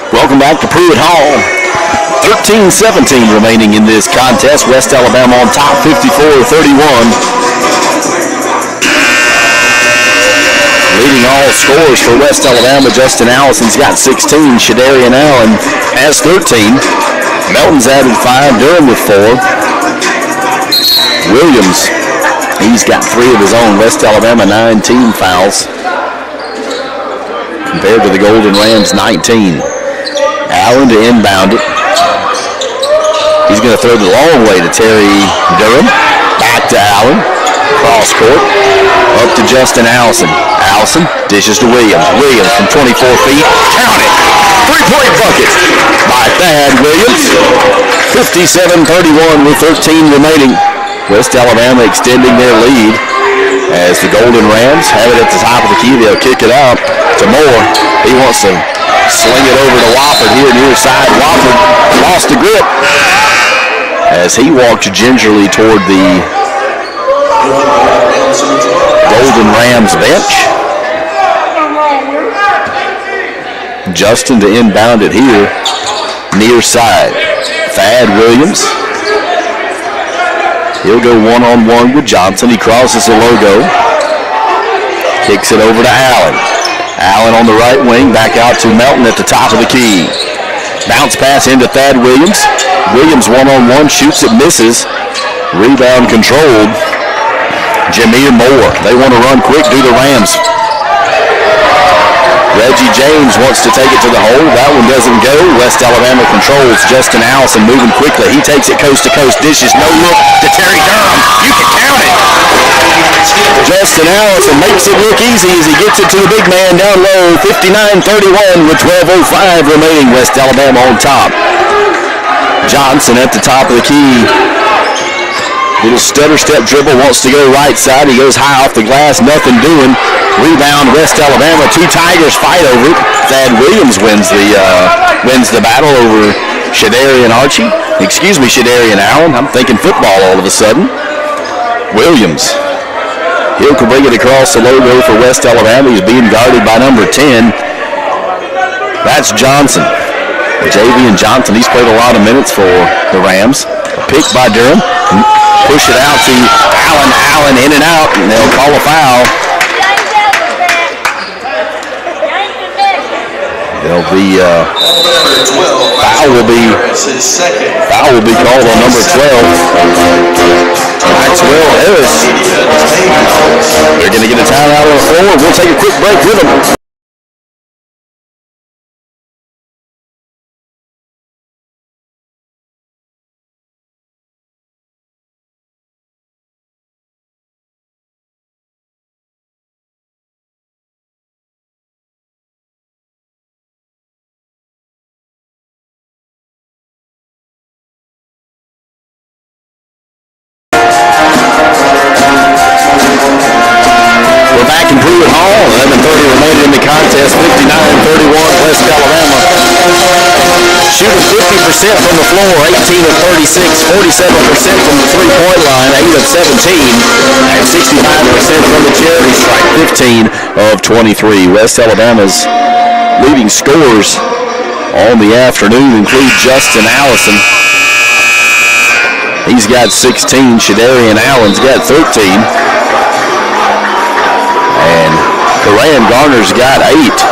Speaker 1: Welcome back to Pruitt Hall. 13-17 remaining in this contest. West Alabama on top, 54-31. Leading all scorers for West Alabama, Justin Allison's got 16. Shadarian Allen has 13. Melton's added 5. Durham with 4. Williams, he's got 3 of his own. West Alabama 19 fouls compared to the Golden Rams 19. Allen to inbound it. He's going to throw the long way to Terry Durham. Back to Allen. Cross court. Up to Justin Allison. Allison dishes to Williams. Williams from 24 feet. Count it. 3-point bucket by Thad Williams. 57-31 with 13 remaining. West Alabama extending their lead as the Golden Rams have it at the top of the key. They'll kick it out to Moore. He wants to sling it over to Wofford here near side. Wofford lost the grip as he walked gingerly toward the Golden Rams bench. Justin to inbound it here near side. Thad Williams. He'll go one-on-one with Johnson. He crosses the logo. Kicks it over to Allen. Allen on the right wing, back out to Melton at the top of the key. Bounce pass into Thad Williams. Williams one-on-one, shoots it, misses. Rebound controlled. Jameer Moore. They want to run quick, do the Rams. Reggie James wants to take it to the hole. That one doesn't go. West Alabama controls. Justin Allison moving quickly. He takes it coast to coast. Dishes, no look to Terry Durham. You can count it. Justin Allison makes it look easy as he gets it to the big man down low. 59-31 with 12:05 remaining. West Alabama on top. Johnson at the top of the key. Little stutter step dribble, wants to go right side. He goes high off the glass, nothing doing. Rebound, West Alabama. 2 Tigers fight over it. Thad Williams wins the battle over Shadarian Allen. I'm thinking football all of a sudden. Williams. He'll bring it across the logo for West Alabama. He's being guarded by number 10. That's Johnson. JV and Johnson, he's played a lot of minutes for the Rams. A pick by Durham. Push it out to Allen. Allen in and out, and they'll call a foul. They'll be foul will be called on number 12. Maxwell Harris. They're going to get a timeout on the floor. We'll take a quick break with them. from the floor, 18 of 36, 47% from the three-point line, 8 of 17, and 65% from the charity stripe, 15 of 23. West Alabama's leading scorers on the afternoon include Justin Allison. He's got 16. Shadarian Allen's got 13. And Karan Garner's got 8.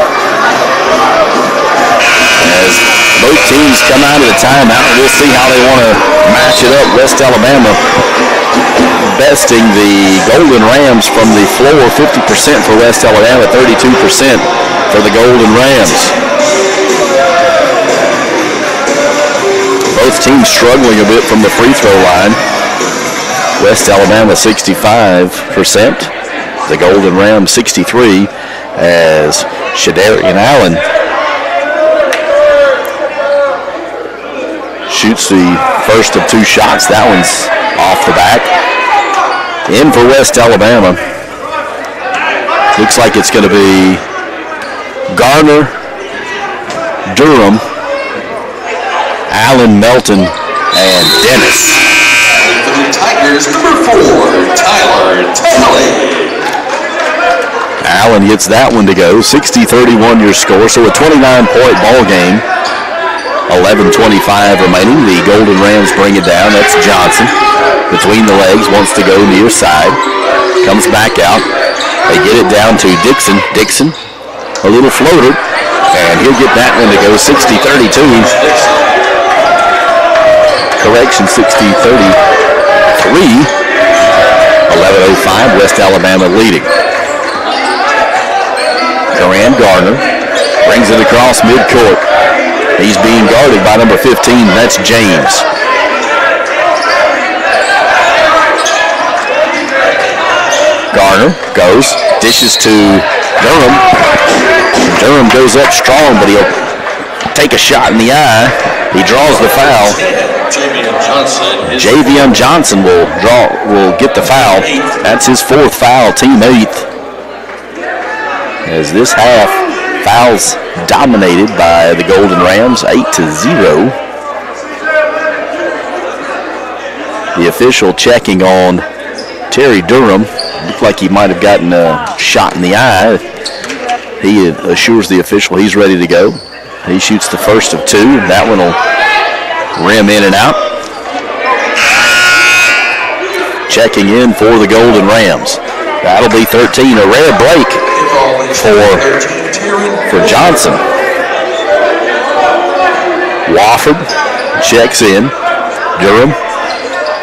Speaker 1: As both teams come out of the timeout, we'll see how they want to match it up. West Alabama besting the Golden Rams from the floor, 50% for West Alabama, 32% for the Golden Rams. Both teams struggling a bit from the free throw line. West Alabama 65%, the Golden Rams 63%, as Shadarian Allen shoots the first of 2 shots. That one's off the back. In for West Alabama. Looks like it's going to be Garner, Durham, Allen, Melton, and Dennis.
Speaker 2: For the Tigers, number 4, Tyler Talley.
Speaker 1: Allen gets that one to go. 60-31 your score, so a 29-point ball game. 11:25 remaining. The Golden Rams bring it down. That's Johnson. Between the legs, wants to go near side. Comes back out. They get it down to Dixon. Dixon, a little floater, and he'll get that one to go. 60-32. Correction, 60-33. 11:05, West Alabama leading. Karan Gardner brings it across midcourt. He's being guarded by number 15, that's James. Garner goes, dishes to Durham. Durham goes up strong, but he'll take a shot in the eye. He draws the foul. Javion Johnson will get the foul. That's his 4th foul, team 8th. As this half, fouls dominated by the Golden Rams, 8-0. The official checking on Terry Durham. Looked like he might have gotten a shot in the eye. He assures the official he's ready to go. He shoots the first of 2. That one will rim in and out. Checking in for the Golden Rams. That'll be 13. A rare break for Johnson. Wofford checks in. Durham,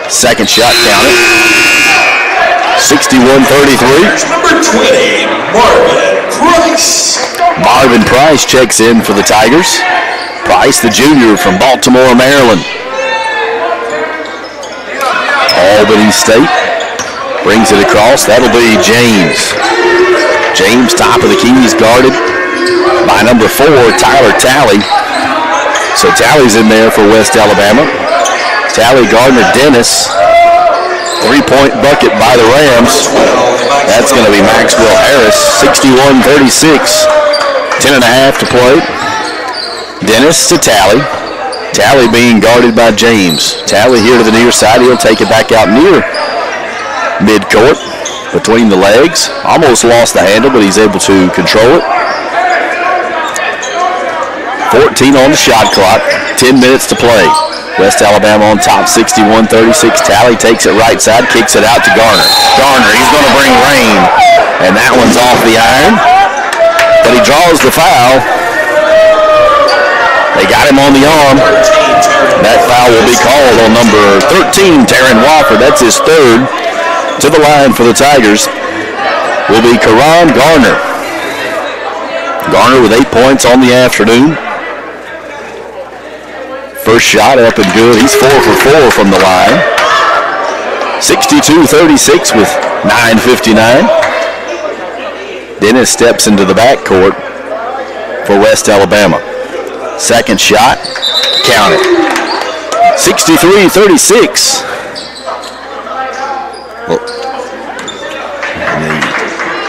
Speaker 1: second shot counted. 61-33.
Speaker 2: Number 20, Marvin Price.
Speaker 1: Marvin Price checks in for the Tigers. Price, the junior from Baltimore, Maryland. Albany State brings it across. That'll be James. James, top of the keys, guarded by number 4, Tyler Talley. So Talley's in there for West Alabama. Talley, Gardner, Dennis. 3-point bucket by the Rams. That's going to be Maxwell Harris. 61-36. 10.5 to play. Dennis to Talley. Talley being guarded by James. Talley here to the near side. He'll take it back out near midcourt. Between the legs. Almost lost the handle, but he's able to control it. 14 on the shot clock. 10 minutes to play. West Alabama on top, 61-36. Talley takes it right side, kicks it out to Garner. Garner, he's going to bring rain. And that one's off the iron. But he draws the foul. They got him on the arm. That foul will be called on number 13, Taryn Wofford. That's his 3rd. To the line for the Tigers will be Karan Garner. Garner with 8 points on the afternoon. First shot up and good. He's 4 for 4 from the line. 62-36 with 9:59. Dennis steps into the backcourt for West Alabama. Second shot, counted. 63-36.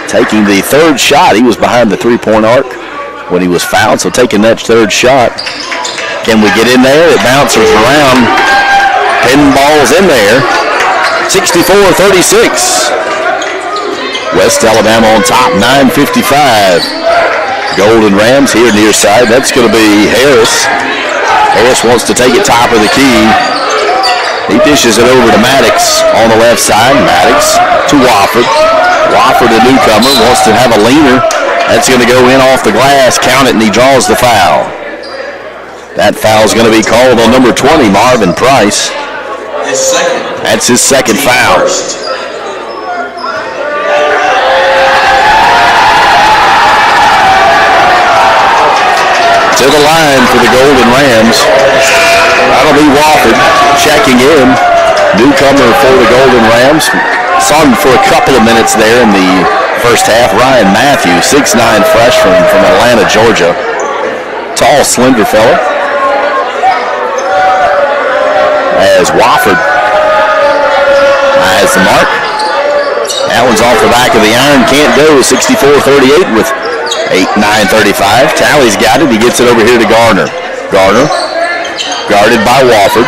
Speaker 1: Taking the 3rd shot, he was behind the 3-point arc when he was fouled, so taking that 3rd shot Can we get in there? It bounces around. Pinball's in there. 64-36. West Alabama on top, 9:55. Golden Rams here near side. That's going to be Harris. Harris wants to take it top of the key. He dishes it over to Maddox on the left side. Maddox to Wofford. Wofford, the newcomer, wants to have a leaner. That's going to go in off the glass. Count it, and he draws the foul. That foul's going to be called on number 20, Marvin Price. That's his second foul. To the line for the Golden Rams. That'll be Wofford checking in. Newcomer for the Golden Rams. Saw him for a couple of minutes there in the first half. Ryan Matthews, 6'9" freshman from Atlanta, Georgia. Tall, slender fella. As Wofford has the mark. That one's off the back of the iron. Can't go. 64-38 with 9:35. Talley's got it. He gets it over here to Garner. Garner guarded by Wofford.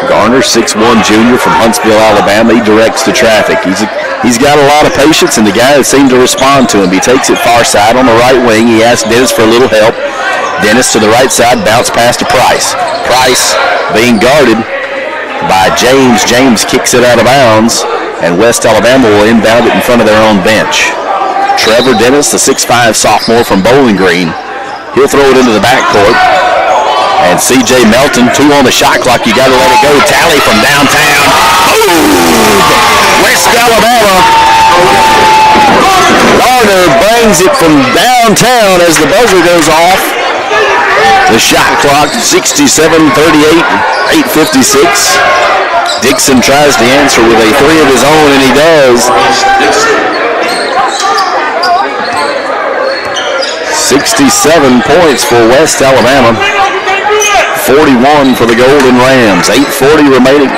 Speaker 1: Garner, 6'1" junior from Huntsville, Alabama. He directs the traffic. He's got a lot of patience, and the guy that seemed to respond to him. He takes it far side on the right wing. He asks Dennis for a little help. Dennis to the right side, bounce pass to Price. Price being guarded by James. James kicks it out of bounds, and West Alabama will inbound it in front of their own bench. Trevor Dennis, the 6'5" sophomore from Bowling Green. He'll throw it into the backcourt. And C.J. Melton, 2 on the shot clock. You got to let it go. Talley from downtown. Boom! West Alabama. Garner brings it from downtown as the buzzer goes off. The shot clock, 67-38, 8:56. Dixon tries to answer with a 3 of his own, and he does. 67 points for West Alabama. 41 for the Golden Rams. 8:40 remaining.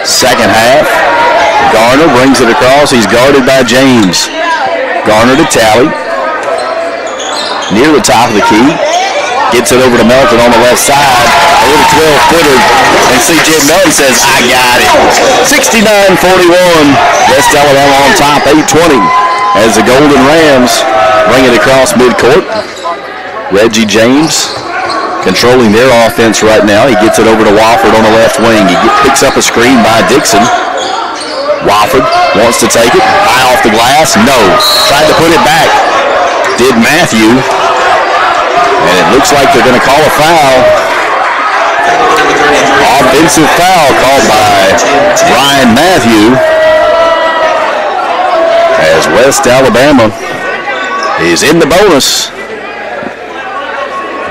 Speaker 1: Second half. Garner brings it across. He's guarded by James. Garner to Talley. Near the top of the key. Gets it over to Melton on the left side. A little 12-footer. And C.J. Melton says, I got it. 69-41. West Alabama on top, 8:20. As the Golden Rams bring it across midcourt. Reggie James controlling their offense right now. He gets it over to Wofford on the left wing. He picks up a screen by Dixon. Wofford wants to take it. High off the glass. No. Tried to put it back. Did Matthew. And it looks like they're going to call a foul. Offensive foul called by Ryan Matthew. As West Alabama is in the bonus.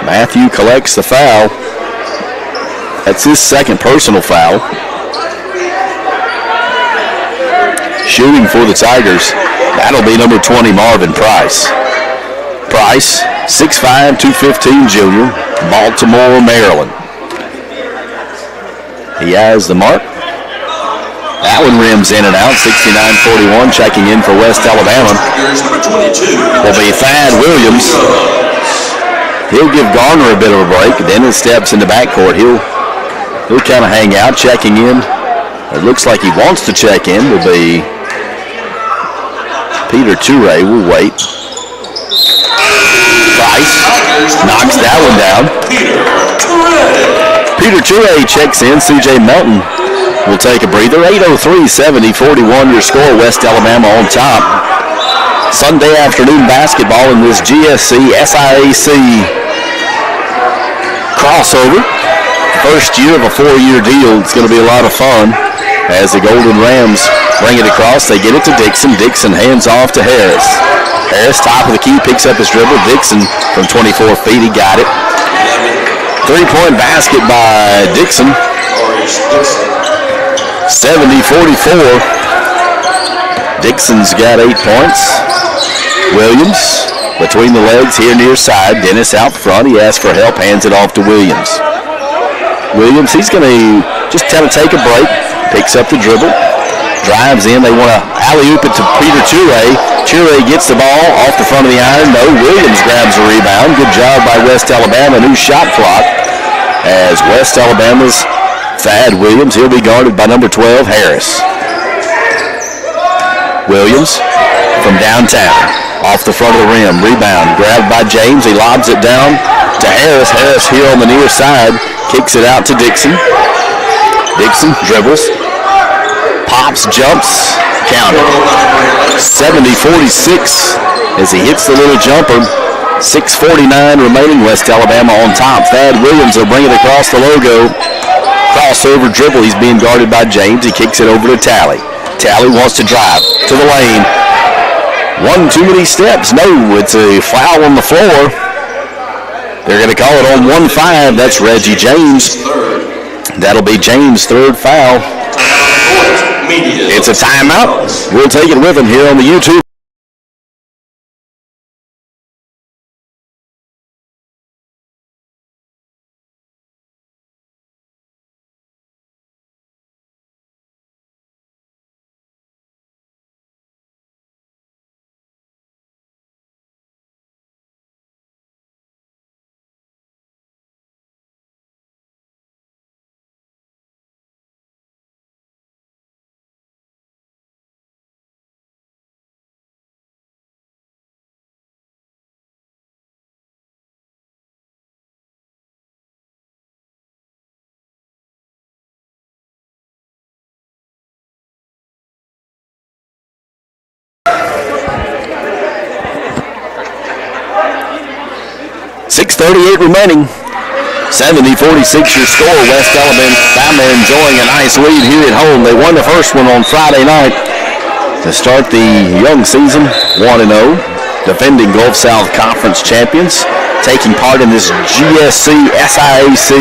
Speaker 1: Matthew collects the foul. That's his second personal foul. Shooting for the Tigers, that'll be number 20, Marvin Price. Price, 6'5", 215 junior, Baltimore, Maryland. He has the mark. That one rims in and out, 69-41, checking in for West Alabama. Will be Thad Williams. He'll give Garner a bit of a break. Then he steps in the backcourt. He'll kind of hang out, checking in. It looks like he wants to check in. Will be Peter Toure. We'll wait. Price knocks that one down. Peter Toure checks in. C.J. Melton will take a breather. 8:03, 70-41 your score. West Alabama on top. Sunday afternoon basketball in this GSC SIAC crossover. First year of a 4-year deal. It's going to be a lot of fun as the Golden Rams bring it across. They get it to Dixon. Dixon hands off to Harris. Harris, top of the key, picks up his dribble. Dixon from 24 feet, he got it. 3-point basket by Dixon. 70-44. Dixon's got 8 points. Williams between the legs here near side. Dennis out front. He asks for help, hands it off to Williams. Williams, he's going to just kind of take a break. Picks up the dribble. Drives in. They want to alley-oop it to Peter Toure. Chure gets the ball off the front of the iron. No, Williams grabs the rebound. Good job by West Alabama. New shot clock as West Alabama's Thad Williams. He'll be guarded by number 12, Harris. Williams from downtown. Off the front of the rim. Rebound. Grabbed by James. He lobs it down to Harris. Harris here on the near side. Kicks it out to Dixon. Dixon dribbles. Pops, jumps. Counted. 70-46 as he hits the little jumper. 6:49 remaining. West Alabama on top. Thad Williams will bring it across the logo. Crossover dribble. He's being guarded by James. He kicks it over to Talley. Talley wants to drive to the lane. One too many steps. No, it's a foul on the floor. They're going to call it on 1-5. That's Reggie James. That'll be James' third foul. It's a timeout. We'll take it with him here on the YouTube. .38 remaining. 70-46 your score. West Alabama enjoying a nice lead here at home. They won the first one on Friday night to start the young season 1-0. Defending Gulf South Conference champions. Taking part in this GSC-SIAC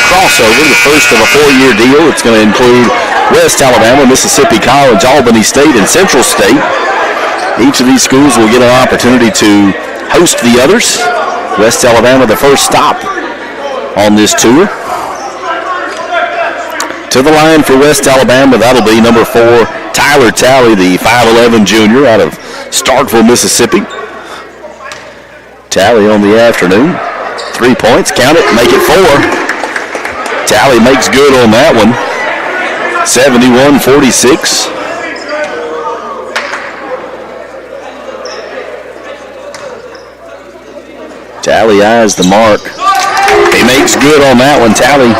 Speaker 1: crossover, the first of a 4-year deal. It's going to include West Alabama, Mississippi College, Albany State, and Central State. Each of these schools will get an opportunity to host the others. West Alabama, the first stop on this tour. To the line for West Alabama, that'll be number 4, Tyler Talley, the 5'11 junior out of Starkville, Mississippi. Talley on the afternoon. 3 points, count it, make it 4. Talley makes good on that one. 71-46. Talley eyes the mark. He makes good on that one. Talley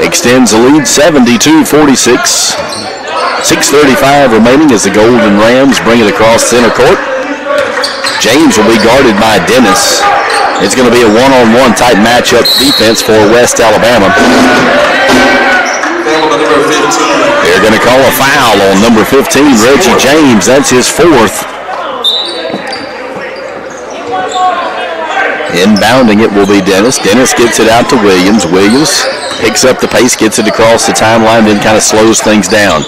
Speaker 1: extends the lead 72-46. 6:35 remaining as the Golden Rams bring it across center court. James will be guarded by Dennis. It's going to be a one-on-one type matchup defense for West Alabama. They're going to call a foul on number 15, Reggie James. That's his 4th. Inbounding it will be Dennis. Dennis gets it out to Williams. Williams picks up the pace, gets it across the timeline, then kind of slows things down.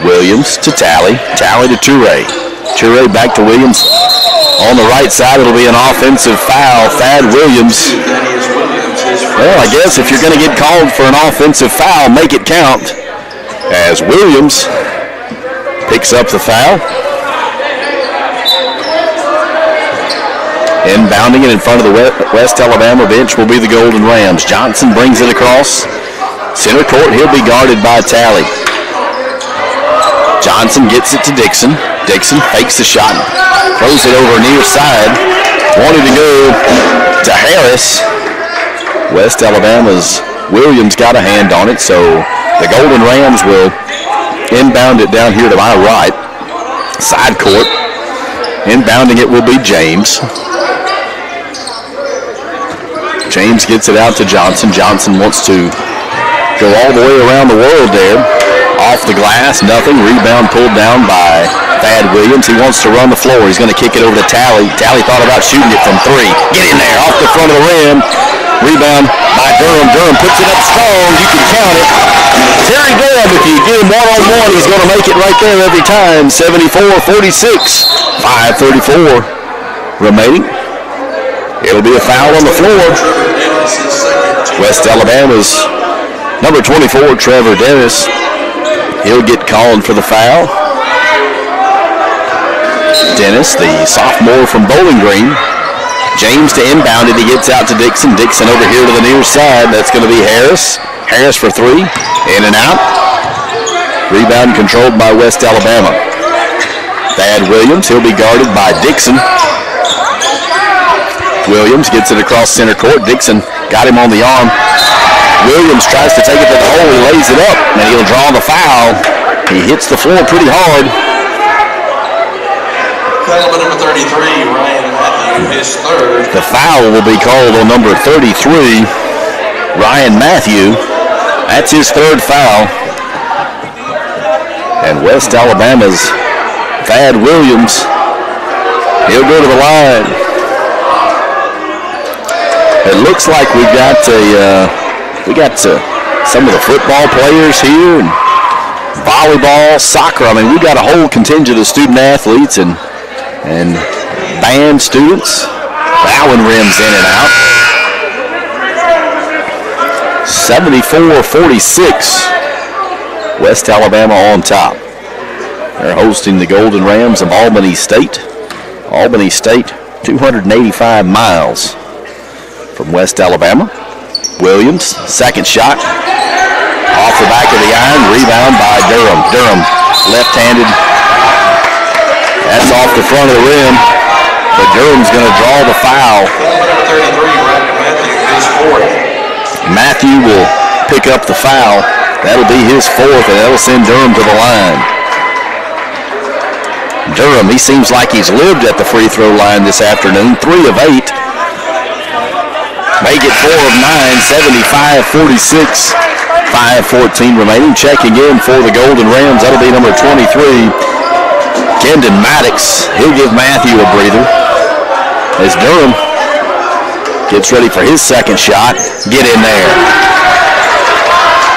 Speaker 1: Williams to Talley. Talley to Toure. Toure back to Williams. On the right side, it'll be an offensive foul. Thad Williams. Well, I guess if you're going to get called for an offensive foul, make it count. As Williams picks up the foul. Inbounding it in front of the West Alabama bench will be the Golden Rams. Johnson brings it across center court. He'll be guarded by Talley. Johnson gets it to Dixon. Dixon fakes the shot, throws it over near side. Wanted to go to Harris. West Alabama's Williams got a hand on it, so the Golden Rams will inbound it down here to my right. Side court. Inbounding it will be James. James gets it out to Johnson. Johnson wants to go all the way around the world there. Off the glass, nothing. Rebound pulled down by Thad Williams. He wants to run the floor. He's going to kick it over to Talley. Talley thought about shooting it from 3. Get in there, off the front of the rim. Rebound by Durham. Durham puts it up strong. You can count it. Terry Durham, if you get him one-on-one, he's going to make it right there every time. 74-46. 5:34 remaining. It'll be a foul on the floor. West Alabama's number 24, Trevor Dennis. He'll get called for the foul. Dennis, the sophomore from Bowling Green. James to inbound it. He gets out to Dixon. Dixon over here to the near side. That's going to be Harris. Harris for three. In and out. Rebound controlled by West Alabama. Thad Williams, he'll be guarded by Dixon. Williams gets it across center court. Dixon got him on the arm. Williams tries to take it to the hole. He lays it up, and he'll draw the foul. He hits the floor pretty hard.
Speaker 2: Foul number 33, Ryan Matthew, his third.
Speaker 1: The foul will be called on number 33, Ryan Matthew. That's his third foul. And West Alabama's Thad Williams, he'll go to the line. It looks like we got some of the football players here, and volleyball, soccer. I mean, we got a whole contingent of student athletes and band students. Bowen rims in and out. 74-46. West Alabama on top. They're hosting the Golden Rams of Albany State. Albany State, 285 miles from West Alabama. Williams, second shot. Off the back of the iron, rebound by Durham. Durham, left-handed. That's off the front of the rim, but Durham's going to draw the foul.
Speaker 2: 33, Ryan Matthew, his fourth.
Speaker 1: Matthew will pick up the foul. That'll be his fourth, and that'll send Durham to the line. Durham, he seems like he's lived at the free throw line this afternoon. 3 of 8. Make it 4 of 9, 75-46. 5:14 remaining. Checking in for the Golden Rams. That'll be number 23, Kendon Maddox. He'll give Matthew a breather as Durham gets ready for his second shot. Get in there.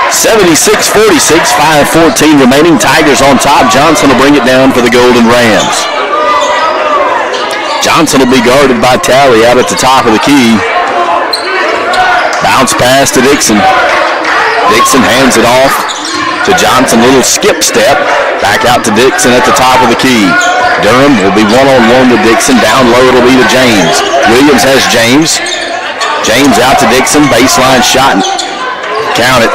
Speaker 1: 76-46, 5:14 remaining. Tigers on top. Johnson will bring it down for the Golden Rams. Johnson will be guarded by Talley out at the top of the key. Bounce pass to Dixon. Dixon hands it off to Johnson. Little skip step. Back out to Dixon at the top of the key. Durham will be one-on-one with Dixon. Down low it'll be to James. Williams has James. James out to Dixon. Baseline shot. Count it.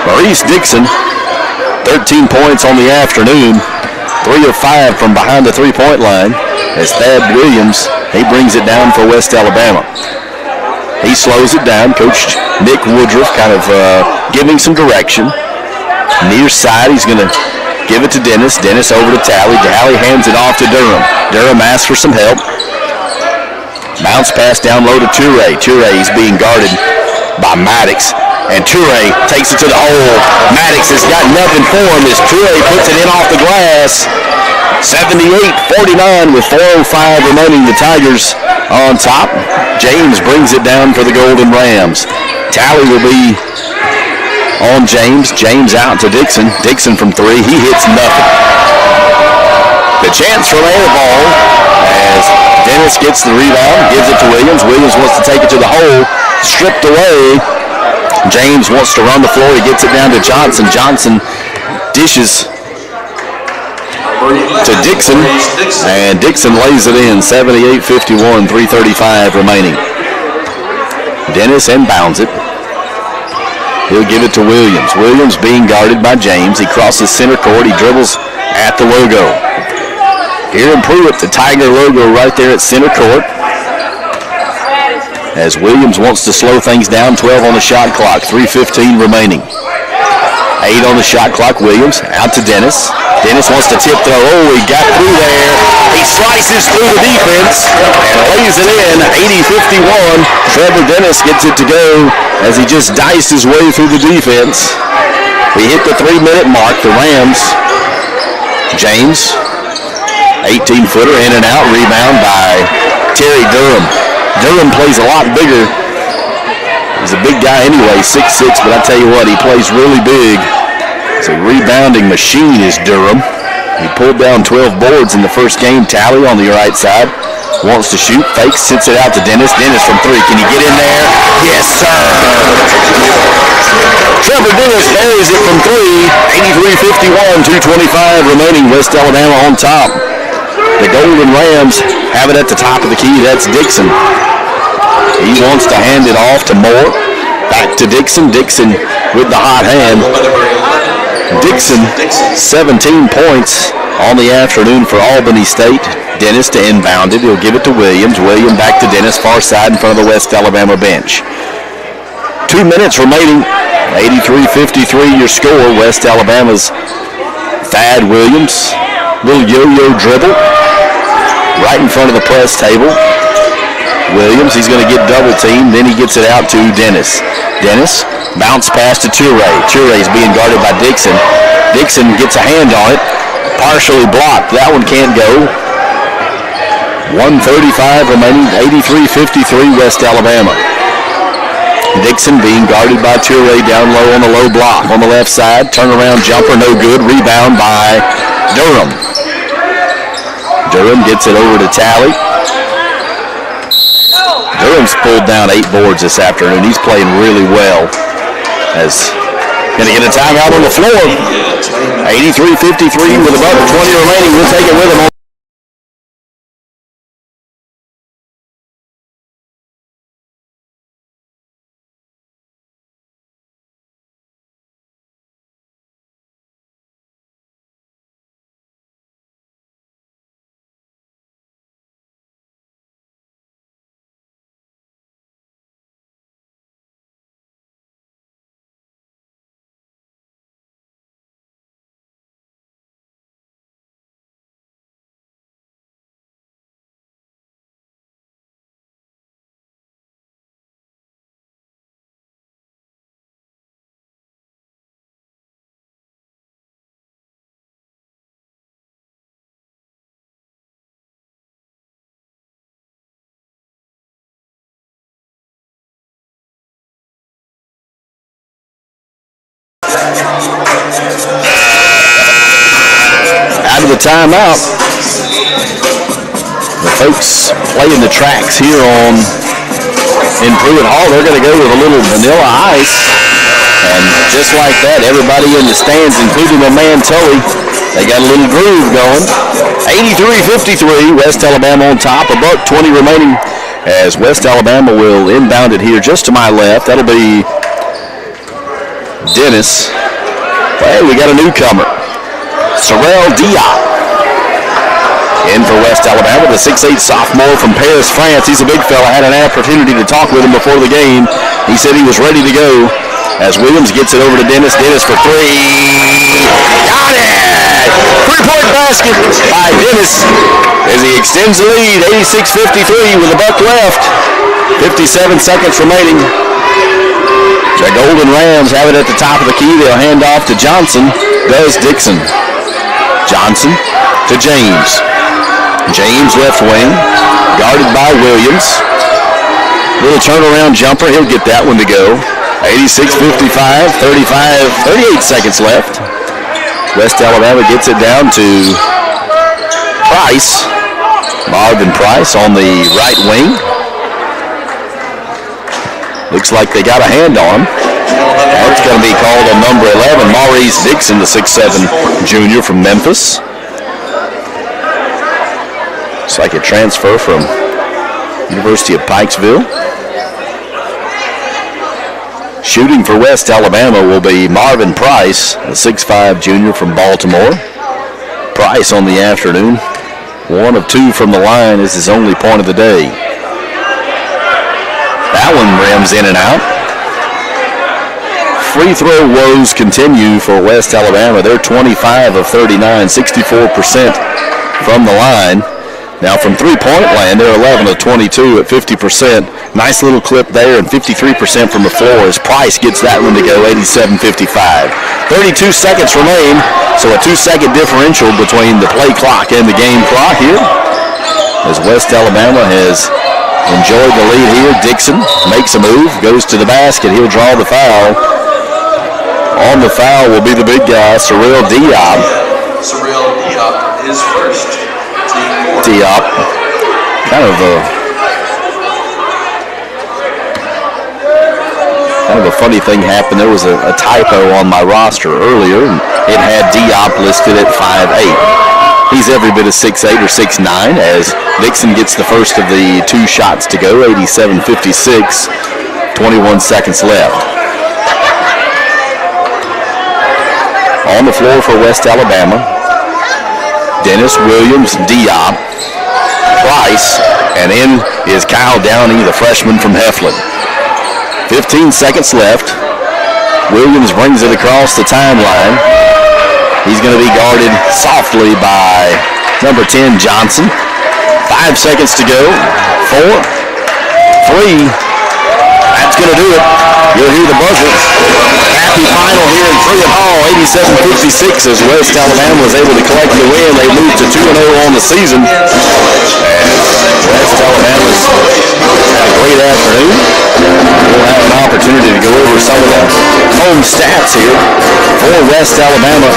Speaker 1: Maurice Dixon, 13 points on the afternoon. 3 of 5 from behind the three-point line. As Thad Williams, he brings it down for West Alabama. He slows it down. Coach Nick Woodruff kind of giving some direction. Near side, he's going to give it to Dennis. Dennis over to Talley. Talley hands it off to Durham. Durham asks for some help. Bounce pass down low to Toure. Toure's being guarded by Maddox. And Toure takes it to the hole. Maddox has got nothing for him as Toure puts it in off the glass. 78-49 with 4:05 remaining. The Tigers on top. James brings it down for the Golden Rams. Talley will be on James. James out to Dixon. Dixon from 3. He hits nothing. The chance for an air ball as Dennis gets the rebound, gives it to Williams. Williams wants to take it to the hole. Stripped away. James wants to run the floor. He gets it down to Johnson. Johnson dishes to Dixon, and Dixon lays it in. 78-51, 3:35 remaining. Dennis inbounds it. He'll give it to Williams. Williams being guarded by James. He crosses center court. He dribbles at the logo. Here in Pruitt, the Tiger logo right there at center court. As Williams wants to slow things down, 12 on the shot clock, 3:15 remaining. 8 on the shot clock. Williams out to Dennis. Dennis wants to tip throw. Oh, he got through there. He slices through the defense and lays it in. 80-51. Trevor Dennis gets it to go as he just diced his way through the defense. We hit the 3-minute mark. The Rams. James, 18-footer in and out. Rebound by Terry Durham. Durham plays a lot bigger. He's a big guy anyway, 6'6", but I tell you what, he plays really big. It's a rebounding machine is Durham. He pulled down 12 boards in the first game. Talley on the right side. wants to shoot, fakes, sends it out to Dennis. Dennis from three. Can he get in there? Yes, sir. Trevor Dennis buries it from three. 83-51, 2:25 remaining. West Alabama on top. The Golden Rams have it at the top of the key. That's Dixon. He wants to hand it off to Moore. Back to Dixon. Dixon with the hot hand. Dixon, 17 points on the afternoon for Albany State. Dennis to inbound it. He'll give it to Williams. Williams back to Dennis, far side in front of the West Alabama bench. 2 minutes remaining. 83-53 your score. West Alabama's Thad Williams. Little yo-yo dribble. Right in front of the press table. Williams, he's going to get double teamed. Then he gets it out to Dennis. Dennis, bounce pass to Toure. Toure's being guarded by Dixon. Dixon gets a hand on it. Partially blocked. That one can't go. 1:35 remaining. 83-53 West Alabama. Dixon being guarded by Toure down low on the low block on the left side. Turnaround jumper, no good. Rebound by Durham. Durham gets it over to Talley. Durham's pulled down 8 boards this afternoon. He's playing really well. As going to get a timeout on the floor. 83-53 with about 20 remaining. We'll take it with him. Out of the timeout. The folks playing the tracks here in Pruitt Hall, they're going to go with a little vanilla ice. And just like that, everybody in the stands, including my man Tully, they got a little groove going. 83-53, West Alabama on top. $1:20 remaining as West Alabama will inbound it here just to my left. That'll be Dennis. Well, we got a newcomer. Sorrel Diop in for West Alabama, the 6'8 sophomore from Paris, France. He's a big fella. I had an opportunity to talk with him before the game. He said he was ready to go as Williams gets it over to Dennis. Dennis for three. Got it! 3-point basket by Dennis as he extends the lead. 86-53 with a buck left. 57 seconds remaining. The Golden Rams have it at the top of the key. They'll hand off to Johnson. Does Dixon. Johnson to James. James left wing. Guarded by Williams. Little turnaround jumper. He'll get that one to go. 86-55. 38 seconds left. West Alabama gets it down to Price. Marvin Price on the right wing. Looks like they got a hand on him. That's going to be called on number 11, Maurice Dixon, the 6'7 junior from Memphis. Looks like a transfer from University of Pikesville. Shooting for West Alabama will be Marvin Price, the 6'5 junior from Baltimore. Price on the afternoon. 1 of 2 from the line is his only point of the day. That one rims in and out. Free throw woes continue for West Alabama. They're 25 of 39, 64% from the line. Now from three-point land, they're 11 of 22 at 50%. Nice little clip there, and 53% from the floor as Price gets that one to go, 87-55. 32 seconds remain, so a 2-second differential between the play clock and the game clock here. As West Alabama has enjoyed the lead here. Dixon makes a move, goes to the basket. He'll draw the foul. On the foul will be the big guy, Sorrel Diop.
Speaker 2: Sorrel Diop is first.
Speaker 1: Diop kind of a funny thing happened. There was a typo on my roster earlier, and it had Diop listed at 5'8". He's every bit of 6'8" or 6'9", as Nixon gets the first of the two shots to go, 87-56, 21 seconds left. On the floor for West Alabama, Dennis, Williams, Diop, Price, and in is Kyle Downey, the freshman from Heflin. 15 seconds left. Williams brings it across the timeline. He's going to be guarded softly by number 10, Johnson. 5 seconds to go. 4, 3. That's going to do it. You'll hear the buzzer. Happy final here in Pruitt Hall, 87-56, as West Alabama was able to collect the win. They moved to 2-0 on the season. And West Alabama's had a great afternoon. We'll have an opportunity to go over some of the home stats here for West Alabama.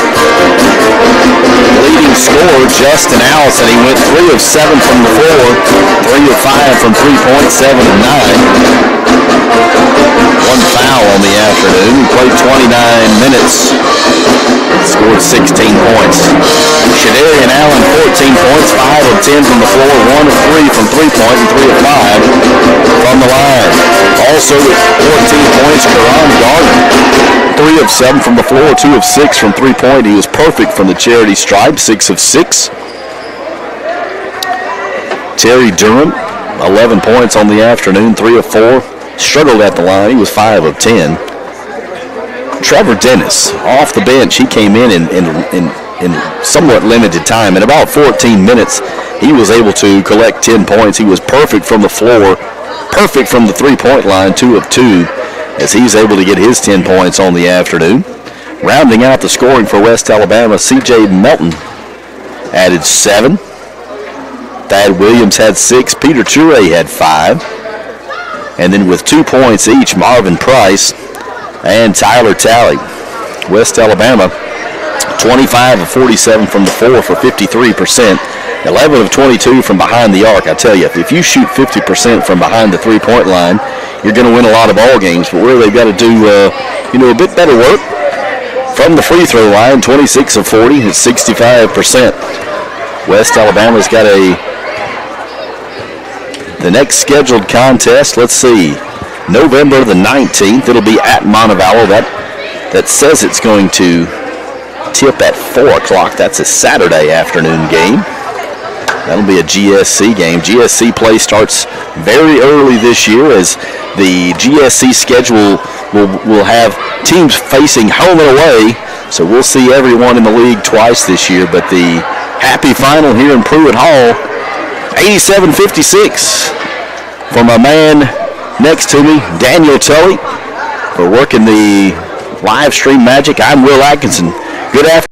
Speaker 1: Leading scorer, Justin Allison. He went 3 of 7 from the floor, 3 of 5 from 3-point, 7 of 9. One foul on the afternoon. He played 29 minutes. Scored 16 points. Shadarian Allen, 14 points, 5 of 10 from the floor, 1 of 3 from 3-point, and 3 of 5 from the line. Also with 14 points, Karan Gardner, 3 of 7 from the floor, 2 of 6 from 3-point. He was perfect from the charity stripe, 6 of 6. Terry Durham, 11 points on the afternoon, 3 of 4. Struggled at the line. He was 5 of 10. Trevor Dennis, off the bench, he came in somewhat limited time. In about 14 minutes, he was able to collect 10 points. He was perfect from the floor, perfect from the 3-point line, 2 of 2, as he's able to get his 10 points on the afternoon. Rounding out the scoring for West Alabama, C.J. Melton added 7. Thad Williams had 6. Peter Toure had 5. And then with 2 points each, Marvin Price and Tyler Talley. West Alabama, 25 of 47 from the floor for 53%. 11 of 22 from behind the arc. I tell you, if you shoot 50% from behind the 3-point line, you're going to win a lot of ball games. But where they've got to do, a bit better work from the free throw line, 26 of 40, it's 65%. West Alabama's got the next scheduled contest, let's see, November the 19th. It'll be at Montevallo. That says it's going to tip at 4 o'clock. That's a Saturday afternoon game. That'll be a GSC game. GSC play starts very early this year, as the GSC schedule will have teams facing home and away. So we'll see everyone in the league twice this year. But the happy final here in Pruitt Hall, 87-56 for my man next to me, Daniel Tully, for working the live stream magic. I'm Will Atkinson. Good afternoon.